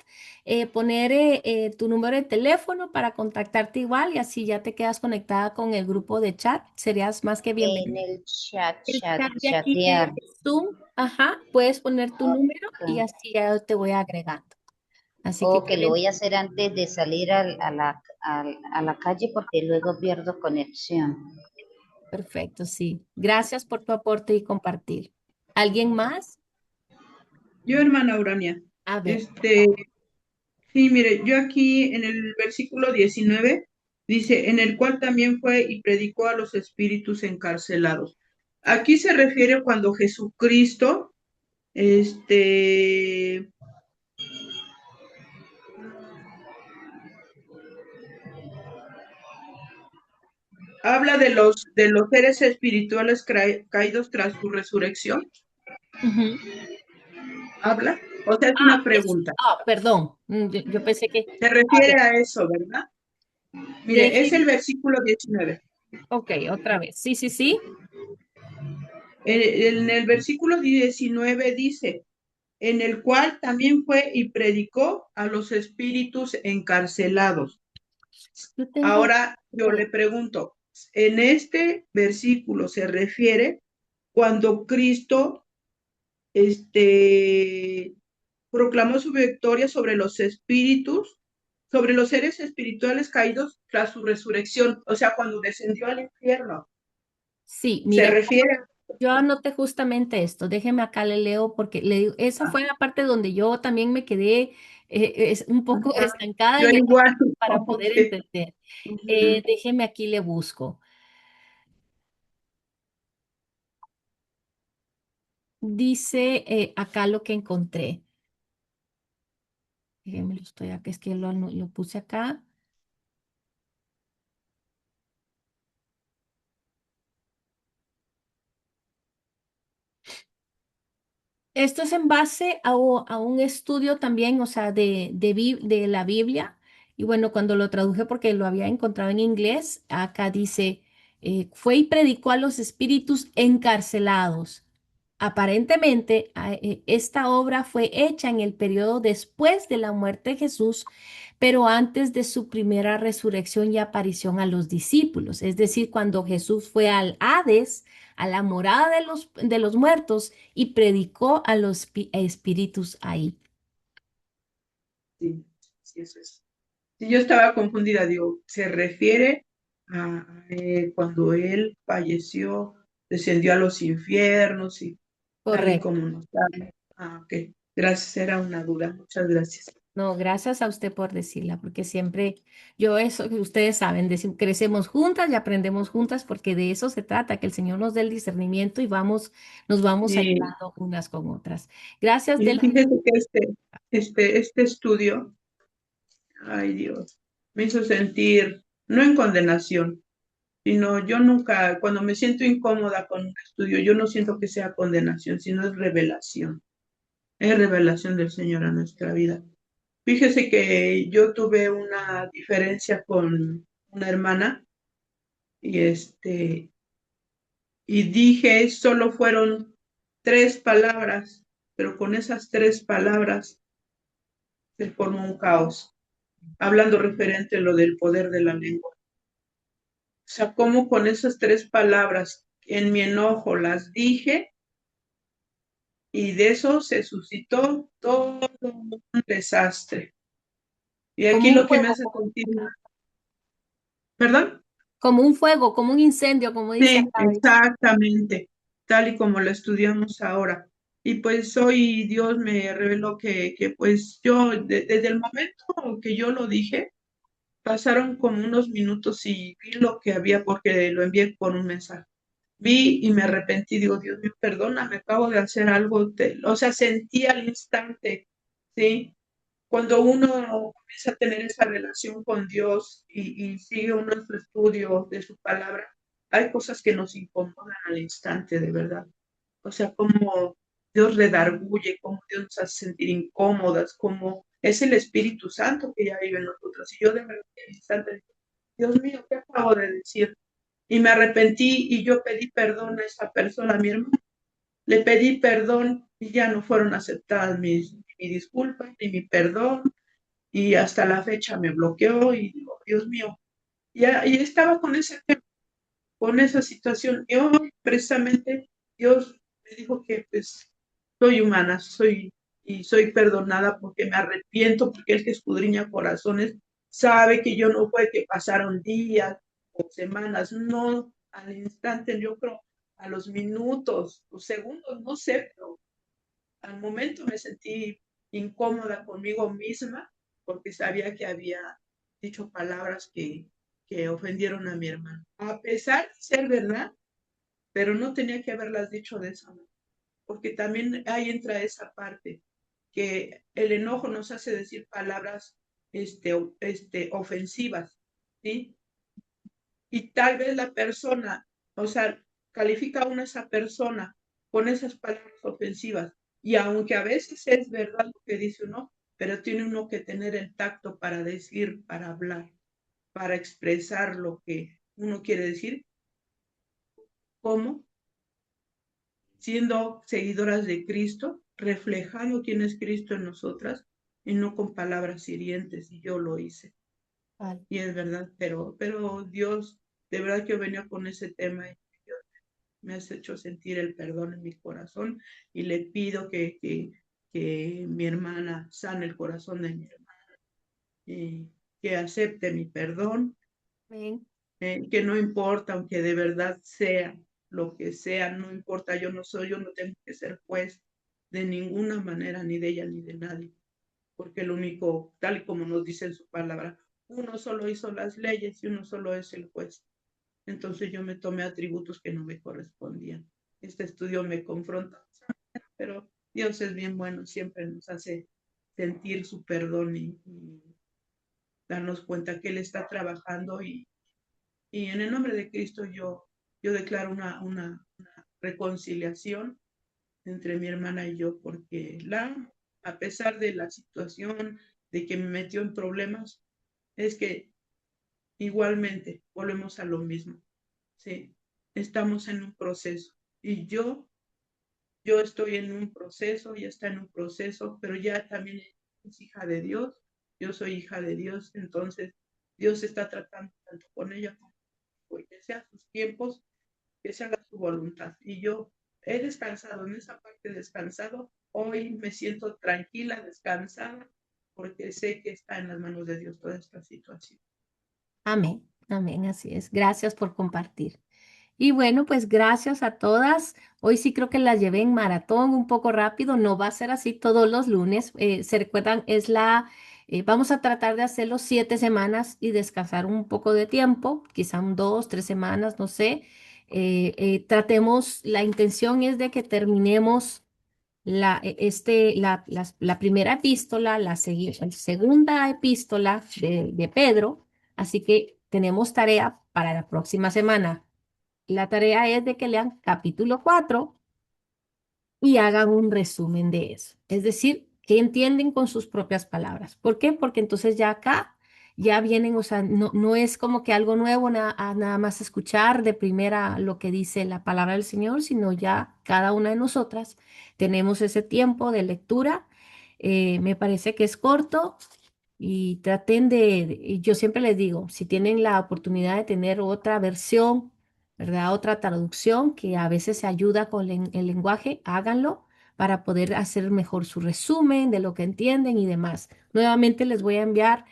Speaker 2: poner tu número de teléfono para contactarte igual y así ya te quedas conectada con el grupo de chat. Serías más que
Speaker 6: En
Speaker 2: bienvenida.
Speaker 6: el chat,
Speaker 2: El chat de aquí
Speaker 6: chatear.
Speaker 2: de Zoom, ajá, puedes poner tu número y
Speaker 6: Ok.
Speaker 2: así ya te voy agregando. Así que
Speaker 6: O
Speaker 2: qué
Speaker 6: que lo voy a hacer antes de salir a la calle porque luego pierdo conexión.
Speaker 2: perfecto, sí. Gracias por tu aporte y compartir. ¿Alguien más?
Speaker 1: yo, hermana Urania,
Speaker 2: A ver.
Speaker 1: este, Sí, mire, yo aquí en el versículo 19 dice, en el cual también fue y predicó a los espíritus encarcelados. Aquí se refiere cuando Jesucristo, este, habla de los seres espirituales caídos tras su resurrección.
Speaker 2: Ujú.
Speaker 1: ¿Habla? O sea, es una pregunta.
Speaker 2: Perdón, yo pensé que,
Speaker 1: Se
Speaker 2: a
Speaker 1: refiere
Speaker 2: ver,
Speaker 1: a eso, ¿verdad? Mire, es
Speaker 2: deje,
Speaker 1: el versículo 19.
Speaker 2: ok, otra vez, sí, sí, sí,
Speaker 1: En el versículo 19 dice, en el cual también fue y predicó a los espíritus encarcelados.
Speaker 2: yo tengo,
Speaker 1: Ahora yo le pregunto, en este versículo se refiere cuando Cristo proclamó su victoria sobre los espíritus, sobre los seres espirituales caídos tras su resurrección, o sea, cuando descendió al infierno.
Speaker 2: sí,
Speaker 1: Se
Speaker 2: mira,
Speaker 1: refiere.
Speaker 2: yo anoté justamente esto, déjeme acá le leo porque le digo, esa
Speaker 1: a,
Speaker 2: fue la parte donde yo también me quedé es un poco
Speaker 1: Ajá.
Speaker 2: estancada
Speaker 1: Yo
Speaker 2: en el
Speaker 1: igual,
Speaker 2: para
Speaker 1: como
Speaker 2: poder
Speaker 1: que,
Speaker 2: entender.
Speaker 1: ujú.
Speaker 2: Déjeme aquí le busco. Dice acá lo que encontré. Déjeme, lo estoy acá, es que lo puse acá. Esto es en base a un estudio también, o sea, de la Biblia. Y bueno, cuando lo traduje porque lo había encontrado en inglés, acá dice, fue y predicó a los espíritus encarcelados. Aparentemente, esta obra fue hecha en el periodo después de la muerte de Jesús, pero antes de su primera resurrección y aparición a los discípulos. Es decir, cuando Jesús fue al Hades, a la morada de los muertos, y predicó a los espíritus ahí.
Speaker 1: Sí, sí, eso es. Sí, yo estaba confundida, digo, se refiere a cuando él falleció, descendió a los infiernos y tal y
Speaker 2: Correcto.
Speaker 1: como nos sabe. Ok. Gracias, era una duda. Muchas gracias.
Speaker 2: No, gracias a usted por decirla, porque siempre yo eso, ustedes saben, crecemos juntas y aprendemos juntas, porque de eso se trata, que el Señor nos dé el discernimiento y nos vamos
Speaker 1: Y,
Speaker 2: ayudando unas con otras. Gracias,
Speaker 1: y
Speaker 2: Del.
Speaker 1: fíjese que este estudio, ay Dios, me hizo sentir, no en condenación, sino yo nunca, cuando me siento incómoda con un estudio, yo no siento que sea condenación, sino es revelación del Señor a nuestra vida. Fíjese que yo tuve una diferencia con una hermana y y dije, solo fueron 3 palabras, pero con esas 3 palabras se formó un caos, hablando referente a lo del poder de la lengua. O sea, cómo con esas 3 palabras en mi enojo las dije y de eso se suscitó todo un desastre. Y
Speaker 2: Como
Speaker 1: aquí
Speaker 2: un
Speaker 1: lo que me
Speaker 2: fuego,
Speaker 1: hace sentir, ¿perdón?
Speaker 2: como un fuego, como un incendio, como dice
Speaker 1: Sí,
Speaker 2: acá.
Speaker 1: exactamente, tal y como lo estudiamos ahora. Y pues hoy Dios me reveló que pues yo, desde el momento que yo lo dije, pasaron como unos minutos y vi lo que había porque lo envié por un mensaje. Vi y me arrepentí, digo, Dios mío, perdona, me acabo de hacer algo, o sea, sentí al instante, ¿sí? Cuando uno comienza a tener esa relación con Dios y sigue uno su estudio de su palabra, hay cosas que nos incomodan al instante, de verdad. O sea, como Dios redarguye, como Dios nos hace sentir incómodas, como es el Espíritu Santo que ya vive en nosotros. Y yo de verdad, al instante, digo, Dios mío, ¿qué acabo de decir? Y me arrepentí y yo pedí perdón a esa persona, a mi hermano. Le pedí perdón y ya no fueron aceptadas mi disculpa ni mi perdón y hasta la fecha me bloqueó y digo, Dios mío, ya y estaba con con esa situación. Y hoy precisamente Dios me dijo que pues soy humana, soy perdonada porque me arrepiento, porque el que escudriña corazones sabe que yo no fue que pasaron días o semanas, no al instante, yo creo a los minutos o segundos, no sé, pero al momento me sentí incómoda conmigo misma porque sabía que había dicho palabras que ofendieron a mi hermano. A pesar de ser verdad, pero no tenía que haberlas dicho de esa manera, porque también ahí entra esa parte, que el enojo nos hace decir palabras ofensivas, ¿sí? Y tal vez la persona, o sea, califica a una esa persona con esas palabras ofensivas. Y aunque a veces es verdad lo que dice uno, pero tiene uno que tener el tacto para decir, para hablar, para expresar lo que uno quiere decir, como siendo seguidoras de Cristo, reflejando quién es Cristo en nosotras y no con palabras hirientes. Y yo lo hice.
Speaker 2: Vale.
Speaker 1: Y es verdad, pero Dios, de verdad que yo venía con ese tema y Dios me has hecho sentir el perdón en mi corazón y le pido que mi hermana sane el corazón de mi hermana y que acepte mi perdón,
Speaker 2: Amén.
Speaker 1: que no importa, aunque de verdad sea lo que sea, no importa, yo no tengo que ser juez de ninguna manera, ni de ella ni de nadie, porque el único, tal y como nos dice en su palabra, uno solo hizo las leyes y uno solo es el juez. Entonces yo me tomé atributos que no me correspondían. Este estudio me confronta, pero Dios es bien bueno, siempre nos hace sentir su perdón y darnos cuenta que Él está trabajando y en el nombre de Cristo yo declaro una reconciliación entre mi hermana y yo, porque a pesar de la situación, de que me metió en problemas, es que igualmente volvemos a lo mismo. Sí, estamos en un proceso y yo estoy en un proceso, ya está en un proceso, pero ya también es hija de Dios, yo soy hija de Dios, entonces Dios está tratando tanto con ella como que sea sus tiempos, que se haga su voluntad. Y yo he descansado, en esa parte he descansado, hoy me siento tranquila, descansada, porque sé que está en las manos de Dios toda esta situación.
Speaker 2: Amén. Amén, así es. Gracias por compartir. Y bueno, pues gracias a todas. Hoy sí creo que las llevé en maratón un poco rápido. No va a ser así todos los lunes. Se recuerdan, vamos a tratar de hacerlo 7 semanas y descansar un poco de tiempo, quizá 2, 3 semanas, no sé. La intención es de que terminemos la primera epístola, la segunda epístola de Pedro. Así que tenemos tarea para la próxima semana. La tarea es de que lean capítulo 4 y hagan un resumen de eso. Es decir, que entienden con sus propias palabras. ¿Por qué? Porque entonces ya acá ya vienen, o sea, no es como que algo nuevo, nada más escuchar de primera lo que dice la palabra del Señor, sino ya cada una de nosotras tenemos ese tiempo de lectura. Me parece que es corto y traten y yo siempre les digo, si tienen la oportunidad de tener otra versión, ¿verdad? Otra traducción que a veces se ayuda con el lenguaje, háganlo para poder hacer mejor su resumen de lo que entienden y demás. Nuevamente les voy a enviar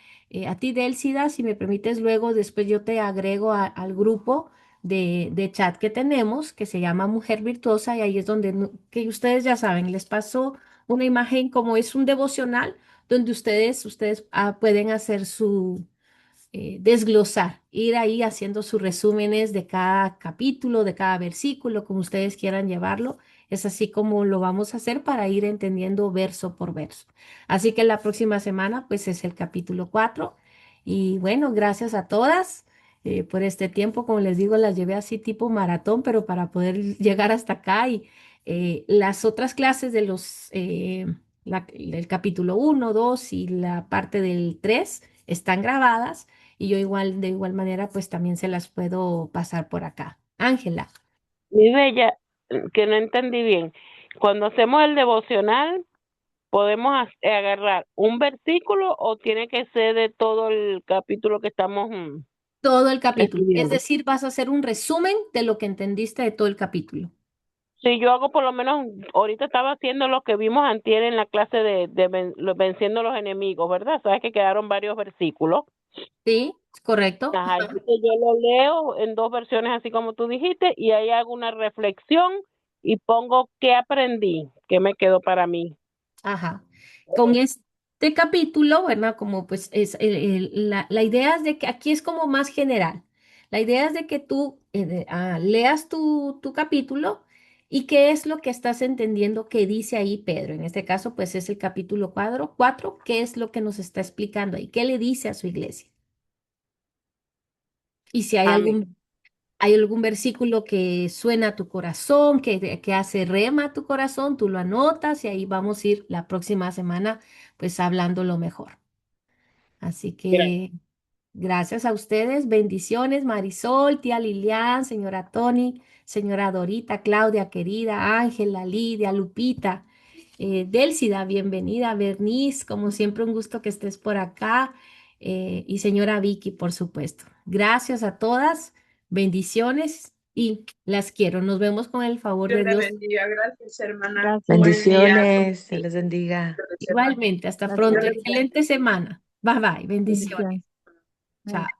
Speaker 2: a ti, Délcida, si me permites, luego después yo te agrego al grupo de chat que tenemos, que se llama Mujer Virtuosa, y ahí es donde, que ustedes ya saben, les paso una imagen como es un devocional donde ustedes pueden hacer su desglosar, ir ahí haciendo sus resúmenes de cada capítulo, de cada versículo, como ustedes quieran llevarlo. Es así como lo vamos a hacer para ir entendiendo verso por verso. Así que la próxima semana, pues es el capítulo 4. Y bueno, gracias a todas por este tiempo. Como les digo, las llevé así tipo maratón, pero para poder llegar hasta acá y las otras clases del capítulo 1, 2 y la parte del 3 están grabadas y yo igual, de igual manera, pues también se las puedo pasar por acá. Ángela,
Speaker 3: Mi bella, que no entendí bien. Cuando hacemos el devocional, ¿podemos agarrar un versículo o tiene que ser de todo el capítulo que estamos
Speaker 2: todo el capítulo. Es
Speaker 3: estudiando?
Speaker 2: decir, vas a hacer un resumen de lo que entendiste de todo el capítulo.
Speaker 3: Si yo hago por lo menos, ahorita estaba haciendo lo que vimos antier en la clase de venciendo los enemigos, ¿verdad? Sabes que quedaron varios versículos.
Speaker 2: ¿Sí? ¿Correcto?
Speaker 3: Ajá, entonces yo lo leo en dos versiones, así como tú dijiste, y ahí hago una reflexión y pongo qué aprendí, qué me quedó para mí.
Speaker 2: Ajá. Con es, de capítulo, ¿verdad? Como pues es la idea es de que aquí es como más general. La idea es de que tú leas tu capítulo y qué es lo que estás entendiendo que dice ahí Pedro. En este caso, pues es el capítulo 4, qué es lo que nos está explicando ahí, qué le dice a su iglesia. Y si
Speaker 3: Amén.
Speaker 2: hay algún versículo que suena a tu corazón, que hace rema a tu corazón, tú lo anotas y ahí vamos a ir la próxima semana pues hablándolo mejor. Así
Speaker 3: Gracias.
Speaker 2: que gracias a ustedes, bendiciones, Marisol, tía Lilian, señora Tony, señora Dorita, Claudia, querida, Ángela, Lidia, Lupita, Délcida, bienvenida, Bernice, como siempre un gusto que estés por acá, y señora Vicky, por supuesto. Gracias a todas, bendiciones y las quiero. Nos vemos con el favor
Speaker 1: Dios
Speaker 2: de
Speaker 1: le
Speaker 2: Dios.
Speaker 1: bendiga. Gracias, hermana.
Speaker 4: Gracias.
Speaker 1: Buen día.
Speaker 7: Bendiciones, se
Speaker 2: Sí,
Speaker 7: les bendiga.
Speaker 1: Semana.
Speaker 2: igualmente, hasta
Speaker 4: Gracias.
Speaker 2: pronto.
Speaker 1: Dios les bendiga.
Speaker 2: Excelente semana. Bye bye, bendiciones.
Speaker 4: Bendiciones. Bye.
Speaker 2: Chao.